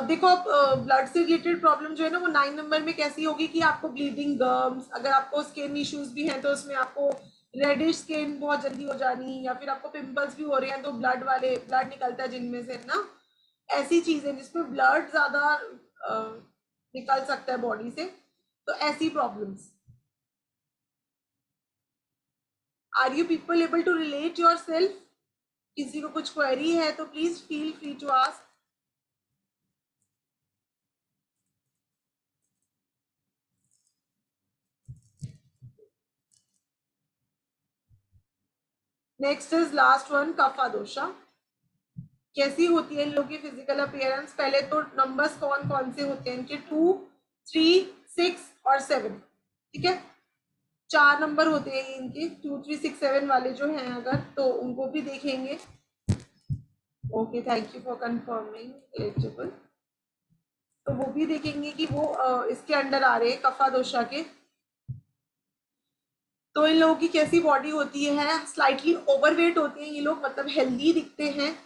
देखो आप ब्लड से रिलेटेड प्रॉब्लम जो है ना वो 9 नंबर में कैसी होगी कि आपको ब्लीडिंग गम्स, अगर आपको स्किन इश्यूज भी हैं तो उसमें आपको रेडिश स्किन बहुत जल्दी हो जानी, या फिर आपको पिंपल्स भी हो रहे हैं तो ब्लड निकलता है जिनमें से ना, ऐसी चीजें जिसमें ब्लड ज्यादा निकल सकता है बॉडी से, तो ऐसी problems. Are you people able to relate yourself? किसी को कुछ क्वेरी है तो please feel free to ask. Next is last one, kapha dosha. कैसी होती है इन लोगों की फिजिकल अपीयरेंस? पहले तो नंबर्स कौन कौन से होते हैं इनके, 2, 3, 6 और 7। ठीक है, 4 नंबर होते हैं इनके, 2, 3, 6, 7 वाले जो हैं अगर, तो उनको भी देखेंगे। Okay, thank you for confirming eligible. तो वो भी देखेंगे कि वो इसके अंडर आ रहे हैं कफा दोषा के। तो इन लोगों की कैसी बॉडी होती है? स्लाइटली ओवरवेट होते हैं ये लोग, मतलब हेल्दी दिखते हैं,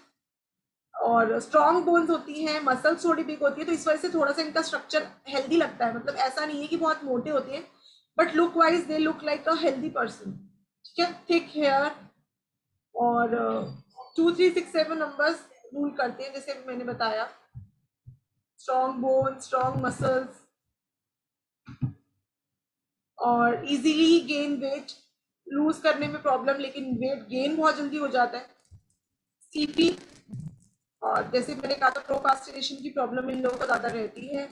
और स्ट्रॉन्ग बोन्स होती हैं, मसल्स थोड़ी बिग होती है, तो इस वजह से थोड़ा सा इनका स्ट्रक्चर हेल्दी लगता है। मतलब ऐसा नहीं है कि बहुत मोटे होते हैं, but look wise they look like a healthy person. ठीक है, थिक हेयर, और 2, 3, 6, 7 नंबर्स रूल करते हैं, जैसे मैंने बताया। स्ट्रॉन्ग बोन, स्ट्रॉन्ग मसल्स, और इजीली गेन वेट, लूज करने में प्रॉब्लम लेकिन वेट गेन बहुत जल्दी हो जाता है। सीपी, और जैसे मैंने कहा था प्रोक्रास्टिनेशन की प्रॉब्लम इन लोगों को ज्यादा रहती है।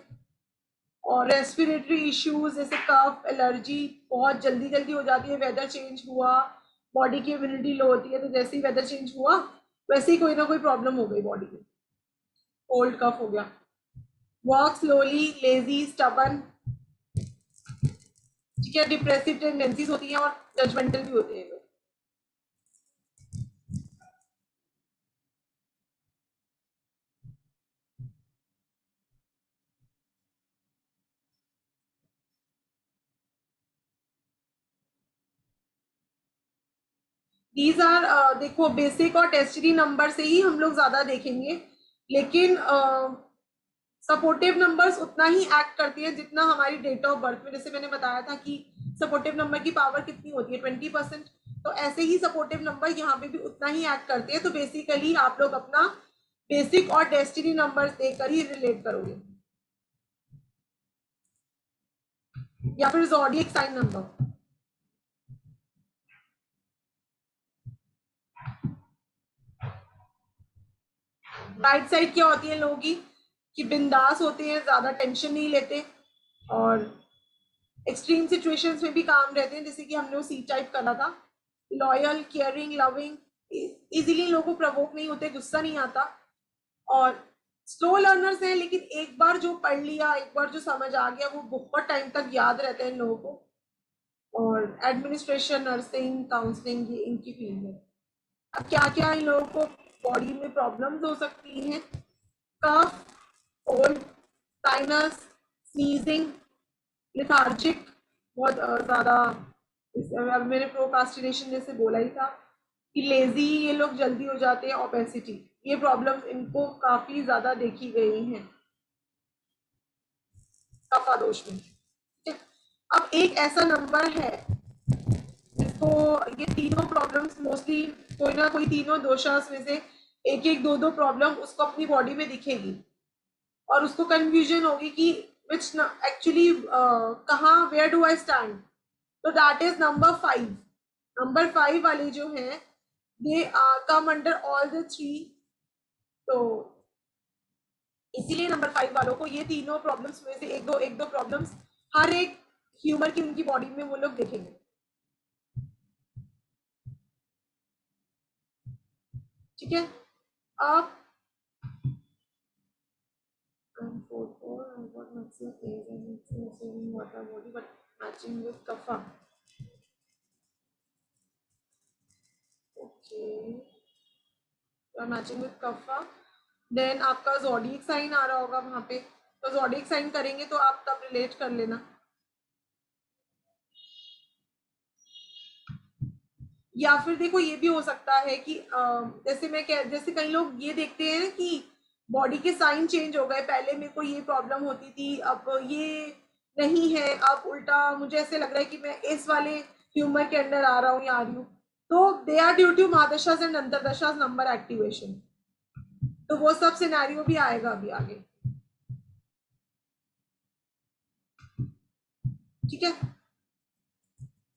और रेस्पिरेटरी इश्यूज जैसे कफ, एलर्जी बहुत जल्दी जल्दी हो जाती है। वेदर चेंज हुआ, बॉडी की इम्यूनिटी लो होती है, तो जैसे ही वेदर चेंज हुआ वैसे ही कोई ना कोई प्रॉब्लम हो गई बॉडी में, कोल्ड कफ हो गया। Work slowly, lazy, stubborn. ठीक है, डिप्रेसिव टेंडेंसीज होती हैं और जजमेंटल भी होते हैं लोग। दीज आर, देखो बेसिक और टेस्टरी नंबर से ही हम लोग ज्यादा देखेंगे, लेकिन सपोर्टिव नंबर्स उतना ही एक्ट करती है जितना हमारी डेट ऑफ बर्थ में। जैसे मैंने बताया था कि सपोर्टिव नंबर की पावर कितनी होती है, 20%, तो ऐसे ही सपोर्टिव नंबर यहाँ पे भी उतना ही एक्ट करते हैं। तो बेसिकली आप लोग अपना बेसिक और डेस्टिनी नंबर्स देखकर ही रिलेट करोगे, या फिर zodiac sign number. Right side क्या होती है लोगों की कि बिंदास होते हैं, ज्यादा टेंशन नहीं लेते, और एक्सट्रीम सिचुएशंस में भी काम रहते हैं, जैसे कि हमने वो सी टाइप करा था। लॉयल, केयरिंग, लविंग, इजीली लोगों को प्रवोक नहीं होते, गुस्सा नहीं आता, और स्लो लर्नर्स हैं, लेकिन एक बार जो पढ़ लिया, एक बार जो समझ आ गया वो बहुत टाइम तक याद रहता है इन लोगों को। और एडमिनिस्ट्रेशन, नर्सिंग, काउंसलिंग, ये इनकी फील्ड है। अब क्या क्या इन लोगों को बॉडी में प्रॉब्लम्स हो सकती हैं? कफ, कोल्ड, साइनस, स्नीजिंग, लेथार्जिक, बहुत ज्यादा। अब मैंने प्रोक्रास्टिनेशन जैसे बोला ही था कि लेजी ये लोग जल्दी हो जाते हैं। ओबेसिटी, ये प्रॉब्लम्स इनको काफी ज्यादा देखी गई हैं कफा दोष में। अब एक ऐसा नंबर है जिसको ये तीनों प्रॉब्लम्स मोस्टली, कोई ना कोई तीनों दोषास में से एक एक दो प्रॉब्लम उसको अपनी बॉडी में दिखेगी, और उसको कंफ्यूजन होगी कि which actually कहाँ, where do I stand? तो that is number 5. Number 5 वाले जो हैं they come under all the 3. तो इसीलिए नंबर 5 वालों को ये तीनों प्रॉब्लम्स में से एक दो प्रॉब्लम्स हर एक ह्यूमर की उनकी बॉडी में वो लोग देखेंगे। ठीक है, अब matching with kapha. Okay, you are matching with kapha. Then आपका zodiac sign आ रहा होगा वहां पे, तो zodiac sign करेंगे तो आप तब रिलेट कर लेना। या फिर देखो ये भी हो सकता है कि जैसे कई लोग ये देखते हैं कि बॉडी के साइन चेंज हो गए, पहले मेरे को ये प्रॉब्लम होती थी, अब ये नहीं है, अब उल्टा मुझे ऐसे लग रहा है कि मैं इस वाले ह्यूमर के अंदर आ रहा हूँ या आ रही हूँ, तो they are due to mahadashas and antardashas number activation. तो वो सब सिनेरियो भी आएगा अभी आगे। ठीक है,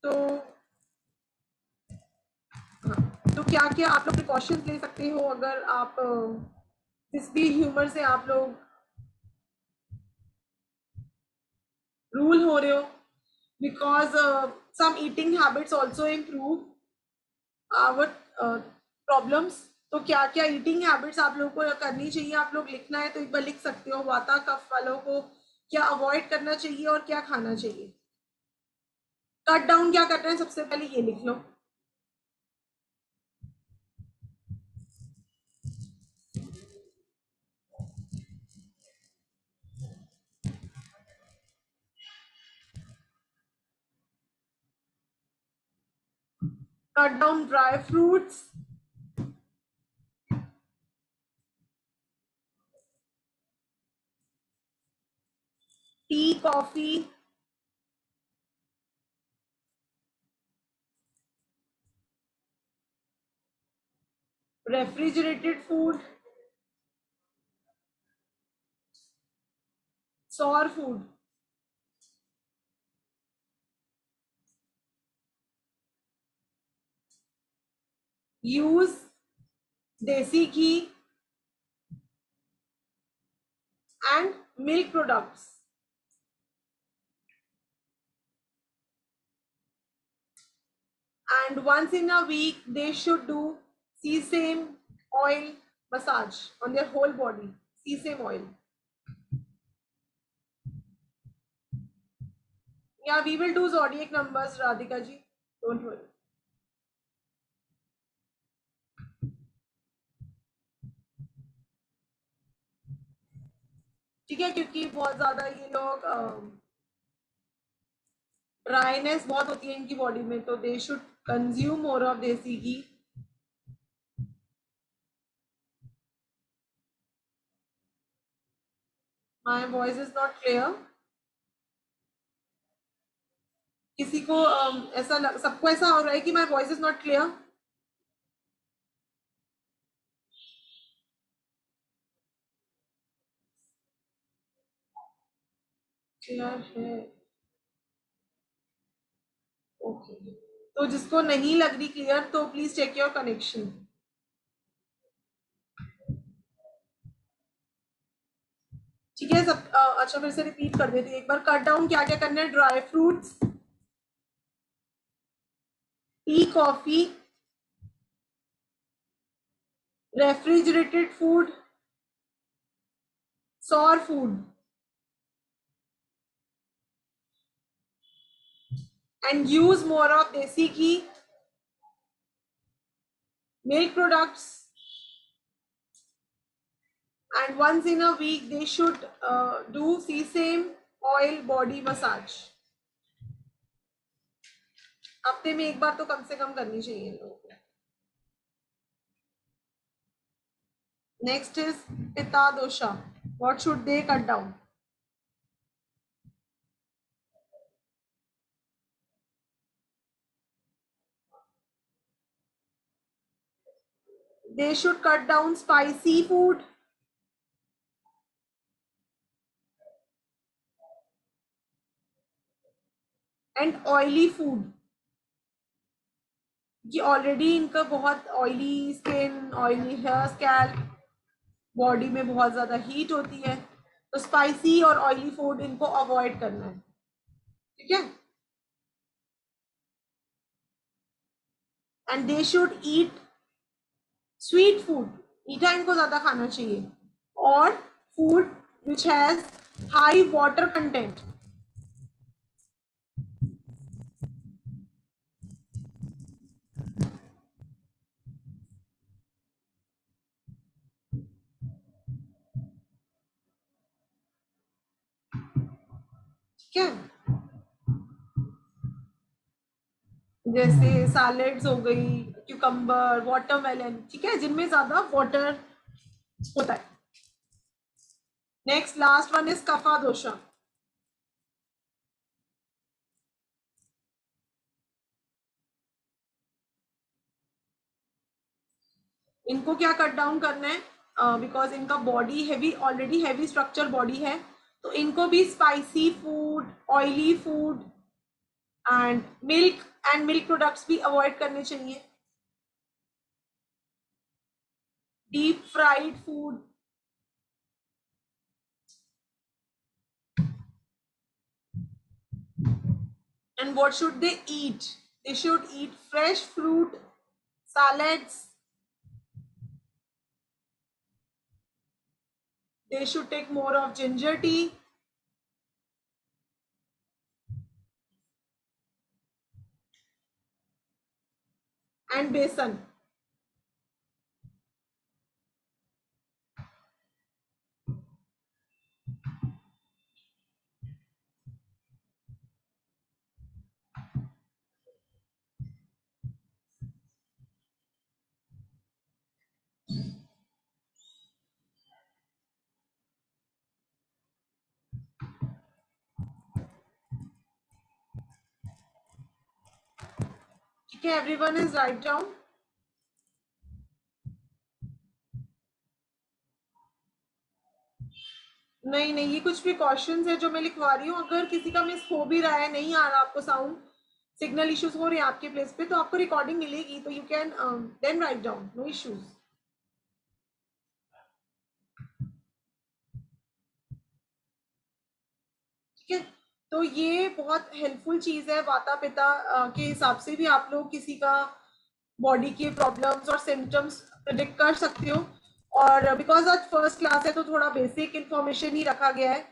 तो क्या क्या आप लोग प्रिकॉशंस ले सकते हो अगर आप किस भी ह्यूमर से आप लोग रूल हो रहे हो, because some eating habits also improve our problems. तो क्या क्या ईटिंग हैबिट्स आप लोगों को करनी चाहिए, आप लोग लिखना है तो एक बार लिख सकते हो। वाता कफ वालों को क्या अवॉइड करना चाहिए और क्या खाना चाहिए, कट डाउन क्या करना है, सबसे पहले ये लिख लो। Cut down dry fruits, tea, coffee, refrigerated food, sour food, use desi ghee and milk products. And once in a week, they should do sesame oil massage on their whole body. Sesame oil. Yeah, we will do zodiac numbers, Radhika ji. Don't worry. ठीक है, क्योंकि बहुत ज्यादा ये लोग dryness बहुत होती है इनकी बॉडी में, तो they should consume more of desi ghee. My voice is not clear. किसी को सबको ऐसा हो रहा है कि my voice is not clear? Clear है? ओके, तो जिसको नहीं लग रही क्लियर तो प्लीज चेक योर कनेक्शन। ठीक है सब अच्छा, फिर से रिपीट कर देती हूँ एक बार। कट डाउन क्या क्या करना है? Dry fruits, T, coffee, refrigerated food, sour food, and use more of desi ghee, milk products, and once in a week they should do sesame oil body massage. हफ्ते में एक बार तो कम से कम करनी चाहिए लोगों को। Next is pitta dosha, what should they cut down? They should cut down spicy food, and oily food, कि ऑलरेडी इनका बहुत oily skin, oily hair scalp, body में बहुत ज्यादा हीट होती है, तो स्पाइसी और ऑयली फूड इनको अवॉइड करना है, ठीक है। And they should eat sweet food, मीठा इनको ज्यादा खाना चाहिए, और food which has high water content. ठीक है, जैसे सैलेड्स हो गई, क्यूकम्बर, वाटरमेलन, ठीक है, जिनमें ज्यादा वाटर होता है। Next last one is kapha dosha. इनको क्या कट डाउन करना है, बिकॉज इनका body heavy, already heavy structure body है, तो इनको भी spicy food, oily food and milk products भी अवॉइड करने चाहिए। Deep fried food, and what should they eat? They should eat fresh fruit, salads. They should take more of ginger tea. And besan. Okay, everyone is write down. नहीं नहीं, ये कुछ precautions है जो मैं लिखवा रही हूँ। अगर किसी का मिस हो भी रहा है, नहीं आ रहा आपको साउंड, सिग्नल इश्यूज हो रहे हैं आपके प्लेस पे, तो आपको रिकॉर्डिंग मिलेगी, तो you can then write down, no issues. ठीक है, तो ये बहुत हेल्पफुल चीज है। वाता पिता के हिसाब से भी आप लोग किसी का बॉडी के प्रॉब्लम्स और सिम्टम्स प्रिडिक्ट कर सकते हो। और बिकॉज आज फर्स्ट क्लास है तो थोड़ा बेसिक इंफॉर्मेशन ही रखा गया है,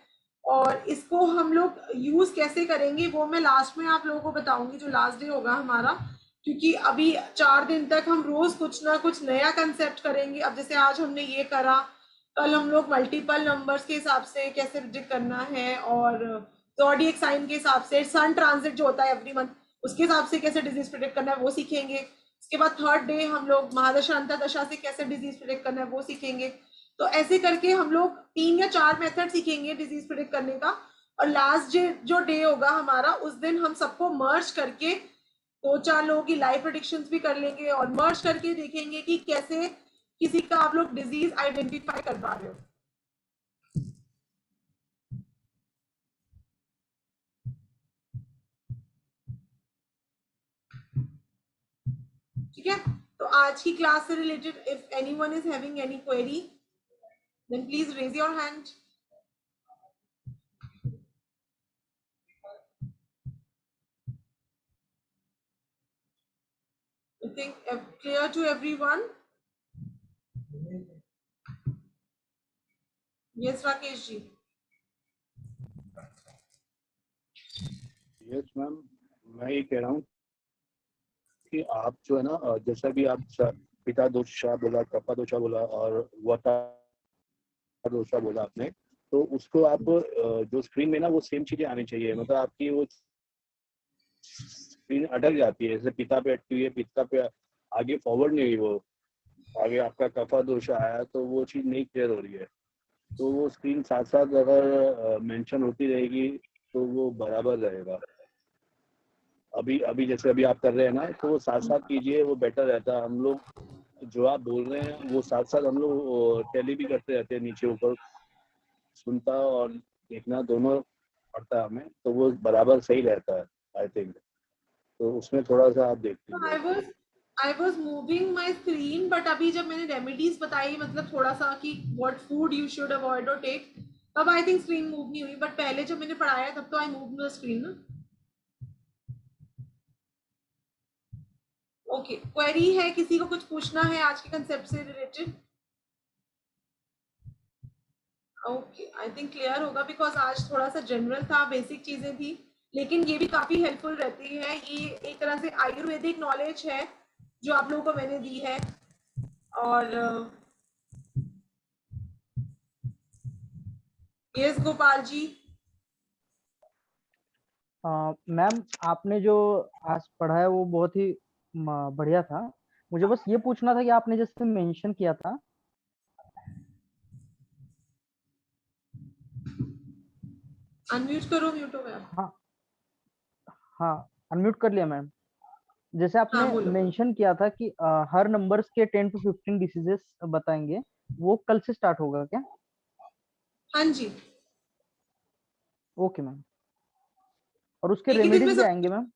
और इसको हम लोग यूज कैसे करेंगे वो मैं लास्ट में आप लोगों को बताऊंगी, जो लास्ट डे होगा हमारा, क्योंकि अभी 4 दिन तक हम रोज कुछ ना कुछ नया कंसेप्ट करेंगे। अब जैसे आज हमने ये करा, कल हम लोग मल्टीपल नंबर्स के हिसाब से कैसे प्रिडिक्ट करना है, और ज़ोडिएक साइन के हिसाब से सन ट्रांजिट जो होता है एवरी मंथ, उसके हिसाब से कैसे डिजीज प्रिडिक्ट करना है वो सीखेंगे। उसके बाद थर्ड डे हम लोग महादशा अंतर्दशा से कैसे डिजीज प्रिडिक्ट करना है वो सीखेंगे। तो ऐसे करके हम लोग 3 या 4 मेथड सीखेंगे डिजीज प्रिडिक्ट करने का। और लास्ट जो डे होगा हमारा, उस दिन हम सबको मर्ज करके 2-4 लोगों की लाइव प्रेडिक्शंस भी कर लेंगे, और मर्ज करके देखेंगे कि कैसे किसी का आप लोग डिजीज आइडेंटिफाई कर पा रहे हो। ठीक है, तो आज की क्लास से related if anyone is having any query then please raise your hand. I think clear to everyone? Yes, Rakesh ji. Yes ma'am, मैं ये कह रहा हूँ कि आप जो है ना, जैसा भी आप पिता दोषा बोला, कपा दोषा बोला और वाता दोषा बोला आपने, तो उसको आप जो स्क्रीन में ना वो सेम चीजें आनी चाहिए। मतलब आपकी वो स्क्रीन अटक जाती है, जैसे पिता पे अटकी हुई है, पिता पे आगे फॉरवर्ड नहीं हुई, वो आगे आपका कफा दोषा आया तो वो चीज नहीं क्लियर हो रही है। तो वो स्क्रीन साथ साथ अगर मेंशन होती रहेगी तो वो बराबर रहेगा। अभी अभी जैसे अभी आप कर रहे हैं ना, तो वो साथ साथ कीजिए, वो बेटर रहता है। हम लोग जो आप बोल रहे हैं वो साथ साथ हम लोग टैली भी करते रहते हैं, नीचे ऊपर सुनता और देखना दोनों पड़ता है हमें, तो वो बराबर सही रहता है आई थिंक। तो उसमें थोड़ा सा आप देखते हैं। I was moving my screen, but अभी जब मैंने रेमेडीज बताई, मतलब थोड़ा सा कि what food you should avoid और टेक, तब आई थिंक स्क्रीन मूव नहीं हुई, बट पहले जब मैंने पढ़ाया तब तो आई मूव द स्क्रीन ना। ओके, क्वेरी है, किसी को कुछ पूछना है आज के कंसेप्ट से related? Okay, I think clear होगा, बिकॉज आज थोड़ा सा जनरल था, बेसिक चीजें थी, लेकिन ये भी काफी हेल्पफुल रहती है। ये एक तरह से आयुर्वेदिक नॉलेज है जो आप लोगों को मैंने दी है। और यस गोपाल जी। मैम, आपने जो आज पढ़ा है वो बहुत ही बढ़िया था। मुझे बस ये पूछना था कि आपने जैसे मेंशन किया था, अनम्यूट करो, म्यूट हो गया। हाँ, अनम्यूट कर लिया मैम। जैसे आपने हाँ, बोलो। मेंशन किया था कि हर नंबर्स के 10 to 15 डिसीजेस बताएंगे, वो कल से स्टार्ट होगा क्या? हाँ जी। Okay ma'am. और उसके एक ही दिन में रेमेडीज भी सब आएंगे मैम?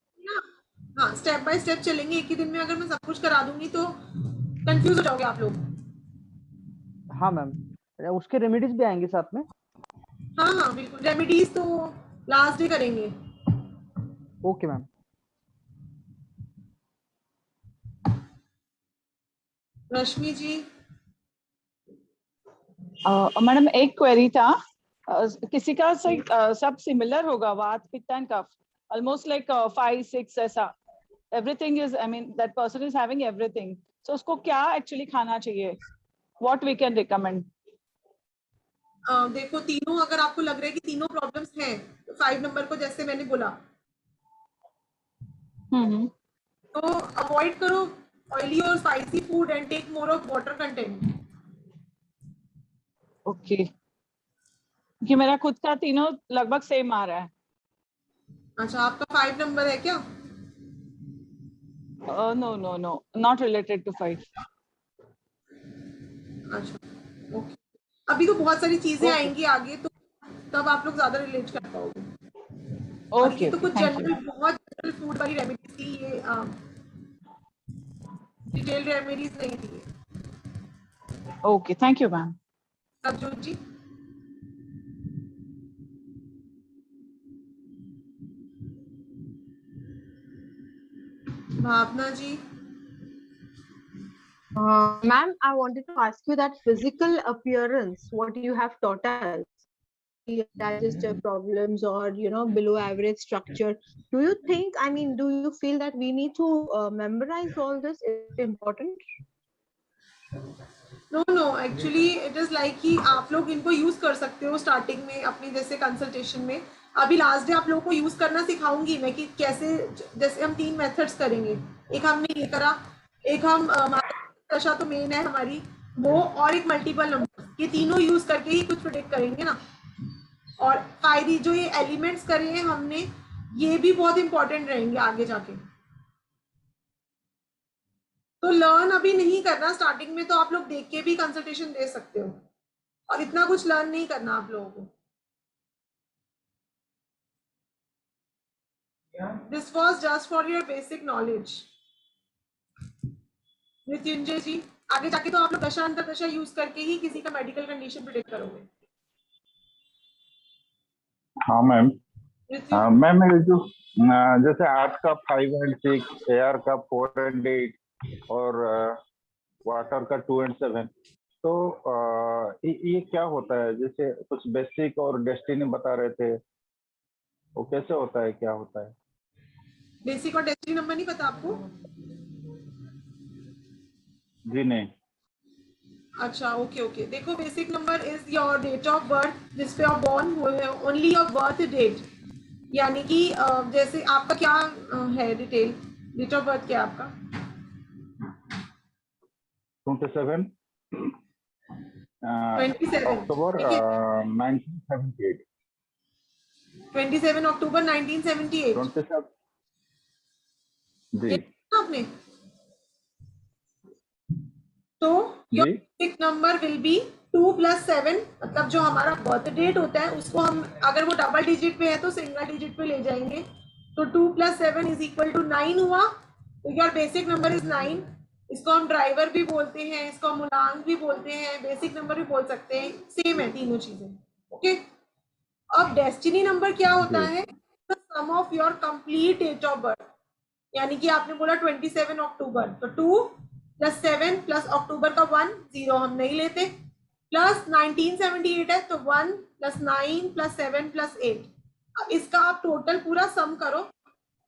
हाँ, स्टेप बाय स्टेप चलेंगे। एक ही दिन में अगर मैं सब कुछ करा दूंगी तो कंफ्यूज हो जाओगे आप लोग। हाँ मैम, उसके रेमेडीज भी आएंगे साथ में? हाँ हाँ बिल्कुल, रेमेडीज तो लास्ट डे करेंगे। Okay ma'am. Rashmi ji. Madam एक क्वेरी था, किसी का सब सिमिलर होगा, वात पित्त एंड कफ, ऑलमोस्ट लाइक 5 6 ऐसा, everything is, I mean that person is having everything, so उसको क्या एक्चुअली खाना चाहिए, व्हाट वी कैन रिकमेंड? देखो, तीनों अगर आपको लग रहा है कि तीनों प्रॉब्लम्स हैं, तो 5 नंबर को जैसे मैंने बोला, तो अवॉइड करो ऑयली और spicy food and take more of water content. Okay, कि मेरा खुद का तीनों लगभग सेम आ रहा है। अच्छा, आपका 5 नंबर है क्या? No no no, not related to 5। अच्छा, ओके। अभी तो बहुत सारी चीजें आएंगी आगे, तो तब आप लोग ज्यादा रिलेट कर पाओगे। और ये तो कुछ जनरल, बहुत जनरल फूड वाली रेमेडीज थी, ये डिटेल रेमेडीज नहीं थी। Okay, thank you ma'am. Prabhjot ji. Bhavna ji. Ma'am, I wanted to ask you that physical appearance, what you have taught us, digestive problems or below average structure, do you think, I mean, do you feel that we need to memorize all this? Is it important? नो, actually it is like कि आप लोग इनको use कर सकते हो starting में अपनी जैसे कंसल्टेशन में। अभी लास्ट डे आप लोगों को यूज करना सिखाऊंगी मैं कि कैसे, जैसे हम 3 मेथड्स करेंगे। एक हमने ये करा, एक हम दशा तो मेन है हमारी वो, और एक मल्टीपल नंबर, ये तीनों यूज करके ही कुछ प्रेडिक्ट करेंगे ना। और फायरी जो ये एलिमेंट्स करे हैं हमने, ये भी बहुत इंपॉर्टेंट रहेंगे आगे जाके। तो लर्न अभी नहीं करना स्टार्टिंग में, तो आप लोग देख के भी कंसल्टेशन दे सकते हो, और इतना कुछ लर्न नहीं करना आप लोगों को। This was just for your basic knowledge. Mrityunjay ji, आगे जाके तो आप लोग दशा अंतर दशा यूज करके ही किसी का मेडिकल कंडीशन प्रेडिक्ट करोगे। हाँ मैम। मैम जो जैसे आर्ट का 5 and 6, एयर का 4 and 8 और वाटर का 2 and 7, तो ये क्या होता है? जैसे कुछ बेसिक और डेस्टिनी बता रहे थे, वो कैसे होता है, क्या होता है? बेसिक और डेस्टिनी नंबर नहीं पता आपको? जी नहीं। अच्छा, ओके ओके। देखो, basic number is your date of birth, जिस पे आप बॉर्न हुए हैं, ओनली योर बर्थ डेट, यानी कि जैसे आपका क्या है डिटेल, डेट ऑफ बर्थ क्या है आपका? 27 अक्टूबर 1978। 27 अक्टूबर 1978। 27 जी आपने, तो your basic number will be 2 + 7, मतलब जो हमारा बर्थ डेट होता है उसको हम, अगर वो डबल डिजिट पे है तो सिंगल डिजिट पे ले जाएंगे, तो 2 + 7 = 9 हुआ, तो योर बेसिक नंबर इज 9। इसको हम ड्राइवर भी बोलते हैं, इसको हम मूलांक भी बोलते हैं, बेसिक नंबर भी बोल सकते हैं, सेम है तीनों चीजें। ओके, अब डेस्टिनी नंबर क्या होता है? Sum of your complete date of birth. यानी कि आपने बोला 27 अक्टूबर, तो 2 + 7 + अक्टूबर का 1, 0 हम नहीं लेते, प्लस 1978 है तो 1 + 9 + 7 + 8। अब इसका आप टोटल पूरा सम करो,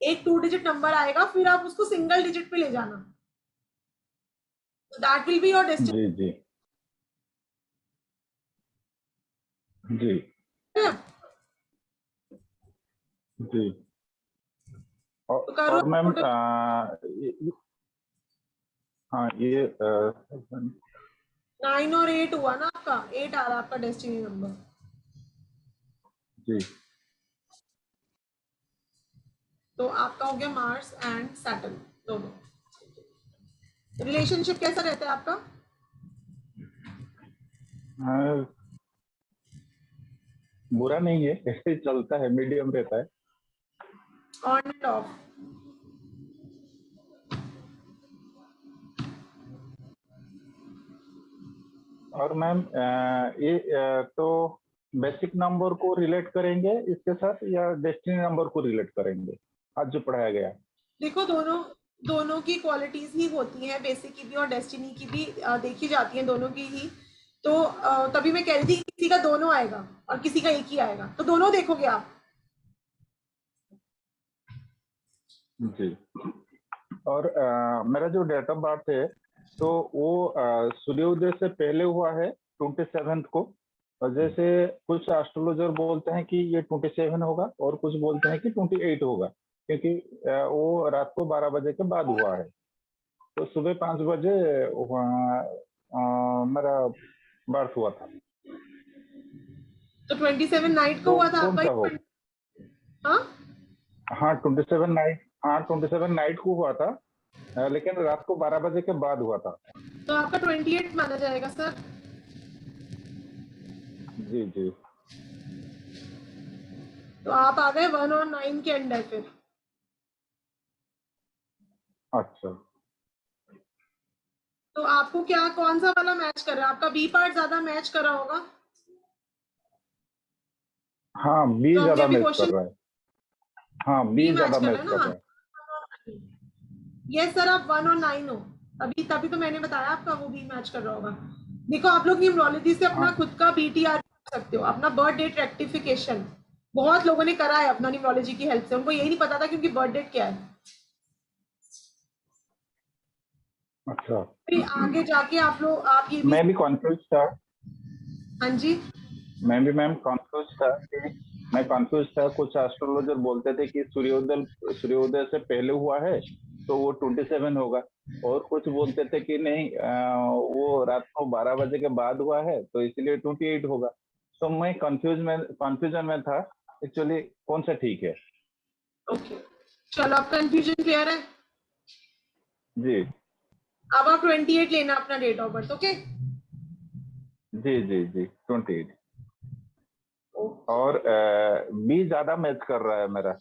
एक 2 डिजिट नंबर आएगा, फिर आप उसको सिंगल डिजिट पे ले जाना, that will be your destiny. जी जी जी जी। और मैम हाँ ये 9 और 8 हुआ ना आपका, 8 आ रहा आपका डेस्टिनी नंबर। जी। तो आपका हो गया मार्स एंड सैटर्न दोनों। रिलेशनशिप कैसा रहता है आपका? बुरा नहीं है, ऐसे चलता है, मीडियम रहता है। On end of. और मैम ये तो बेसिक नंबर को रिलेट करेंगे इसके साथ या डेस्टिनी नंबर को रिलेट करेंगे आज जो पढ़ाया गया? देखो दोनों की क्वालिटीज ही होती हैं, बेसिक की भी और डेस्टिनी की भी देखी जाती हैं दोनों की ही। तो तभी मैं कह रही थी किसी का दोनों आएगा और किसी का एक ही आएगा, तो दोनों देखोगे आप। जी। और मेरा जो डेट ऑफ बर्थ है तो वो सूर्योदय से पहले हुआ है 27 को, और जैसे कुछ एस्ट्रोलॉजर बोलते हैं कि ये 27 होगा और कुछ बोलते हैं कि 28 होगा, क्योंकि वो रात को 12 बजे के बाद हुआ है। तो सुबह 5 बजे मेरा बर्थ हुआ था। तो 27 नाइट को हुआ था आपका? हाँ 27 नाइट को हुआ था, लेकिन रात को 12 बजे के बाद हुआ था। तो आपका 28 माना जाएगा सर। जी जी। तो आप आ गए 1 और 9 के अंदर फिर। अच्छा, तो आपको क्या कौन सा वाला मैच कर रहा है? आपका बी पार्ट ज्यादा मैच कर रहा होगा। हाँ बी तो ज्यादा मैच कर रहा है। हाँ बी ज्यादा मैच कर रहा है। यस सर, आप 1 और 9 हो अभी, तभी तो मैंने बताया आपका वो बी मैच कर रहा होगा। देखो आप लोग न्यूमरोलॉजी से अपना खुद का BTR कर सकते हो, अपना बर्थ डेट रेक्टिफिकेशन। बहुत लोगों ने करा है अपना न्यूमरोलॉजी की हेल्प से, उनको यही नहीं पता था कि उनकी बर्थ डेट क्या है। अच्छा, आगे जाके आप ये मैं भी कॉन्फ्यूज था। हाँ जी, मैं भी मैम कॉन्फ्यूज था। कुछ एस्ट्रोलॉजर बोलते थे कि सूर्योदय से पहले हुआ है तो वो 27 होगा, और कुछ बोलते थे कि नहीं वो रात को 12 बजे के बाद हुआ है तो इसलिए 28 होगा। तो मैं कंफ्यूजन में था एक्चुअली कौन सा ठीक है। ओके चलो, आप कंफ्यूजन क्लियर है जी। अब आप 28 लेना अपना डेट ऑफ बर्थ। ओके जी जी जी 28। और बी ज्यादा मैच कर रहा है मेरा।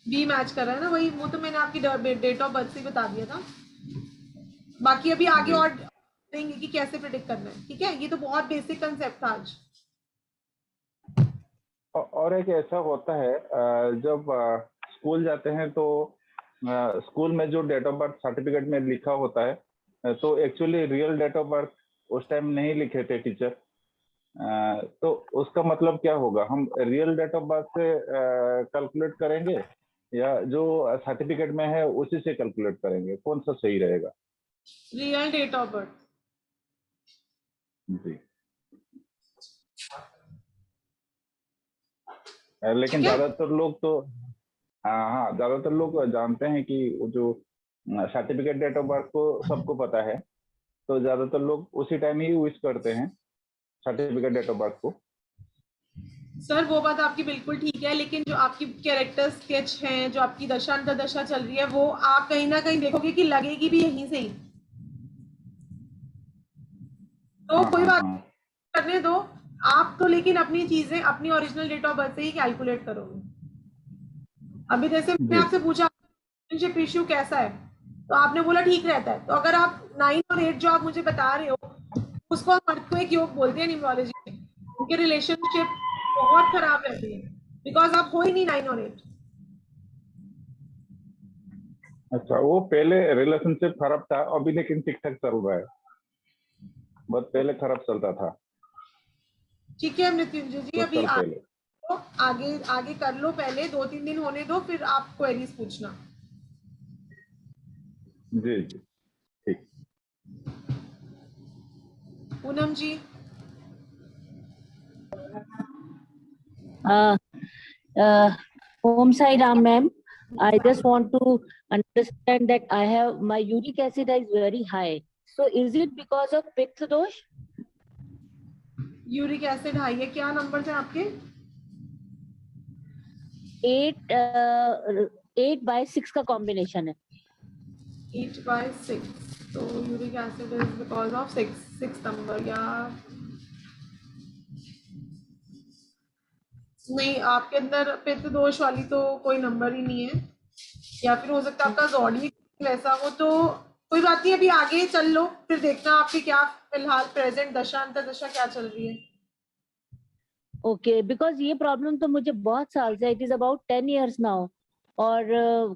बी मैच कर रहा है ना, वही वो तो मैंने आपकी डेट ऑफ बर्थ से बता दिया था। बाकी अभी आगे और देंगे कि कैसे प्रेडिक्ट करना है, ठीक है? ये तो बहुत बेसिक कंसेप्ट था आज। और एक ऐसा होता है जब स्कूल जाते हैं तो स्कूल में जो डेट ऑफ बर्थ सर्टिफिकेट में लिखा होता है तो actually real date of birth उस टाइम नहीं लिखे थे टीचर, तो उसका मतलब क्या होगा? हम रियल डेट ऑफ बर्थ से कैलकुलेट करेंगे या जो सर्टिफिकेट में है उसी से कैलकुलेट करेंगे? कौन सा सही रहेगा? Real date of birth. जी, लेकिन ज्यादातर लोग तो हाँ ज्यादातर लोग जानते हैं कि वो जो सर्टिफिकेट डेट ऑफ बर्थ को सबको पता है, तो ज्यादातर लोग उसी टाइम ही यूज करते हैं सर्टिफिकेट डेट ऑफ बर्थ को। सर वो बात आपकी बिल्कुल ठीक है, लेकिन जो आपकी कैरेक्टर स्केच है, जो आपकी दशा अंतर्दशा चल रही है, वो आप कहीं ना कहीं देखोगे कि लगेगी भी यहीं से ही। तो कोई बात करने दो आप तो, लेकिन अपनी चीजें अपनी ओरिजिनल डेट ऑफ बर्थ से ही कैलकुलेट करोगे। अभी जैसे मैंने आपसे पूछा रिलेशनशिप इश्यू कैसा है, तो आपने बोला ठीक रहता है। तो अगर आप 9 और 8 जो आप मुझे बता रहे हो, उसको हम अर्थक्वेक योग बोलते हैं न्यूमरोलॉजी में। उनके रिलेशनशिप बहुत खराब रहती है बिकॉज आप हो ही नहीं 9 और 8। अच्छा, वो पहले रिलेशनशिप खराब था, अभी लेकिन ठीक ठाक चल रहा है, बहुत पहले खराब चलता था। ठीक है मृत्युंजय जी, कुछ अभी साल पहले। आगे आगे कर लो, पहले 2-3 दिन होने दो, फिर आप क्वेरीज पूछना। जी जी ठीक। पूनम जी। Om Sai Ram, ma'am. I just want to understand that I have my uric acid is very high. So is it because of Pitta dosh? Uric acid high है, क्या नंबर थे आपके? 8/6 का कॉम्बिनेशन है। 8/6, तो uric acid is because of 6 number. या नहीं, आपके अंदर पित्त दोष वाली तो कोई नंबर ही नहीं है, या फिर हो सकता है आपका ज़ोडिएक वैसा हो। तो कोई बात नहीं, अभी आगे चल लो, फिर देखना आपकी क्या फिलहाल प्रेजेंट दशा अंतर्दशा क्या चल रही है। ओके, बिकॉज ये प्रॉब्लम तो मुझे बहुत साल से, it is about 10 years now, और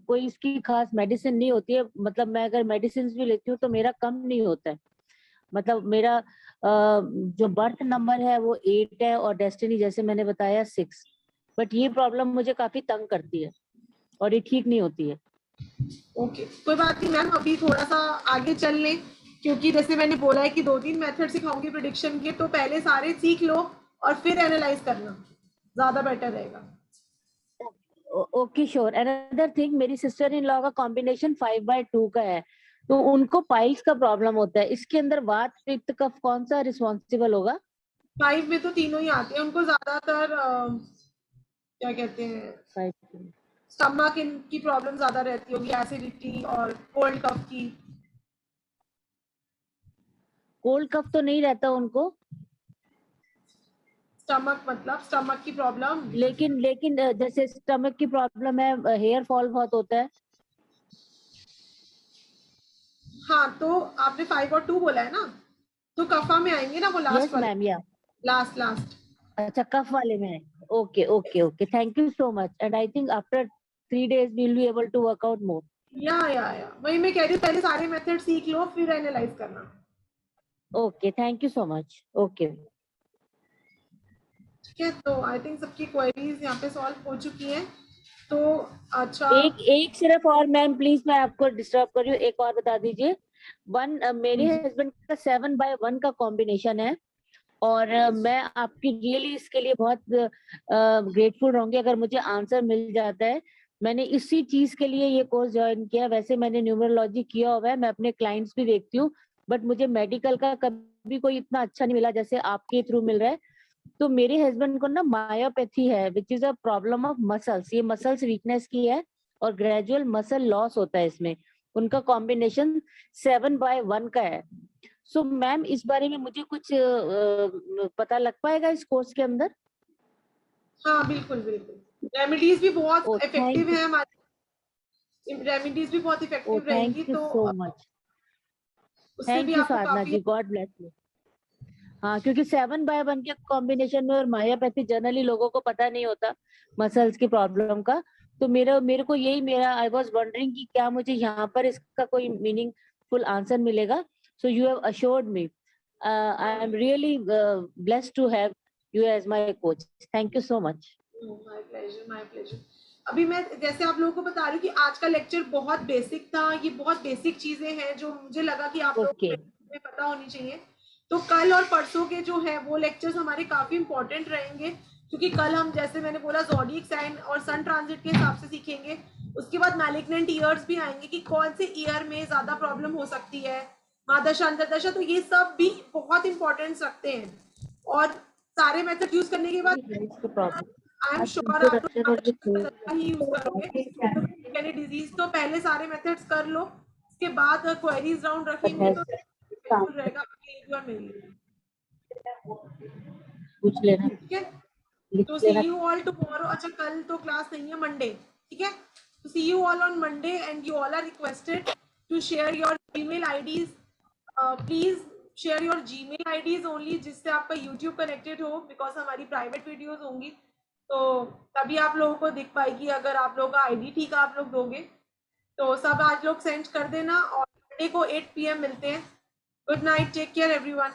कोई इसकी खास मेडिसिन नहीं होती है। मतलब मैं अगर मेडिसिन भी लेती हूँ तो मेरा कम नहीं होता है। मतलब मेरा जो बर्थ नंबर है वो 8 है और डेस्टिनी जैसे मैंने बताया 6, बट ये प्रॉब्लम मुझे काफी तंग करती है और ये ठीक नहीं होती है। ओके, कोई बात नहीं मैम, अभी थोड़ा सा आगे चल लें, क्योंकि जैसे मैंने बोला है कि 2-3 मेथड सिखाऊंगी प्रेडिक्शन के, तो पहले सारे सीख लो और फिर एनालाइज करना, ज्यादा बेटर रहेगा। Okay sure. अनदर थिंग, मेरी सिस्टर इन लॉ का कॉम्बिनेशन 5/2 का है, तो उनको पाइल्स का प्रॉब्लम होता है। इसके अंदर वात पित्त कफ कौन सा रिस्पॉन्सिबल होगा? 5 में तो तीनों ही आते हैं, उनको ज्यादातर क्या कहते हैं, स्टमक की प्रॉब्लम ज्यादा रहती होगी, एसिडिटी और कोल्ड कफ की। कोल्ड कफ तो नहीं रहता उनको, स्टमक मतलब स्टमक की प्रॉब्लम। लेकिन जैसे स्टमक की प्रॉब्लम है, हेयर फॉल बहुत होता है। हाँ, तो आपने 5 और 2 बोला है ना, तो कफा में आएंगे ना वो लास्ट यस वाले। मैम, या लास्ट। अच्छा, कफ वाले में है। Okay okay okay, thank you so much, and I think after 3 days we will be able to work out more. या वही मैं कह रही हूँ, पहले सारे मेथड सीख लो फिर एनालाइज करना। Okay, thank you so much. Okay, ठीक है, तो आई थिंक सबकी क्वेरीज यहाँ पे सॉल्व हो चुकी हैं। तो अच्छा, एक सिर्फ और मैम प्लीज, मैं आपको डिस्टर्ब कर रही हूँ, एक और बता दीजिए। मेरे हस्बैंड का 7/1 का कॉम्बिनेशन है, और मैं आपकी रियली इसके लिए बहुत ग्रेटफुल रहूंगी अगर मुझे आंसर मिल जाता है। मैंने इसी चीज के लिए ये कोर्स ज्वाइन किया। वैसे मैंने न्यूमरोलॉजी किया हुआ है, मैं अपने क्लाइंट्स भी देखती हूँ, बट मुझे मेडिकल का कभी कोई इतना अच्छा नहीं मिला जैसे आपके थ्रू मिल रहा है। तो मेरे हस्बैंड को ना मायोपैथी है, which is a problem of muscles. ये मसल्स वीकनेस की है और ग्रेजुअल मसल लॉस होता है इसमें। उनका कॉम्बिनेशन 7/1 का है। सो मैम, इस बारे में मुझे कुछ पता लग पाएगा इस कोर्स के अंदर? हाँ बिल्कुल बिल्कुल, रेमेडीज भी बहुत इफेक्टिव है हमारी, रेमेडीज भी बहुत इफेक्टिव रहेंगी। थैंक यू तो सो मच, उससे थैंक भी यू आपको साधना काफी। जी, गॉड ब्लेस यू। हाँ, क्योंकि 7/1 के कॉम्बिनेशन में और मायोपैथी जनरली लोगों को पता नहीं होता मसल्स की प्रॉब्लम का। तो मेरे को यही आई वाज वंडरिंग कि क्या मुझे यहाँ पर इसका कोई मीनिंगफुल आंसर मिलेगा। So you have assured me, I am really blessed to have you as my coach. Thank you so much. My pleasure. अभी मैं जैसे आप लोगों को बता रही हूँ कि आज का लेक्चर बहुत बेसिक था, ये बहुत बेसिक चीजें हैं जो मुझे लगा कि आप लोगों को पता होनी चाहिए। तो कल और परसों के जो है वो लेक्चर्स हमारे काफी इंपॉर्टेंट रहेंगे, क्योंकि कल हम, जैसे मैंने बोला, ज़ोडिएक साइन और सन ट्रांजिट के हिसाब से सीखेंगे। उसके बाद मैलिग्नेंट ईयर्स भी आएंगे कि कौन से ईयर में ज्यादा प्रॉब्लम हो सकती है, महादशा अंतर्दशा, तो ये सब भी बहुत इंपॉर्टेंस रखते हैं। और सारे मेथड यूज करने के बाद आई एम श्योर आप लोग ही यूज करोगे। डिजीज तो पहले सारे मेथड्स कर लो, उसके बाद क्वेरीज राउंड रखेंगे तो बिल्कुल रहेगा पूछ लेना। ठीक है, तो सी यू ऑल टुमारो। अच्छा, कल तो क्लास नहीं है, मंडे, ठीक है। So see you all on Monday, and you all are requested to share your Gmail IDs. Please share your Gmail IDs only जिससे आपका YouTube connected हो, because हमारी private videos होंगी तो तभी आप लोगों को दिख पाएगी। अगर आप लोगों का ID ठीक आप लोग दोगे तो सब आज लोग सेंड कर देना, और Monday को 8 PM मिलते हैं। Good night, take care everyone.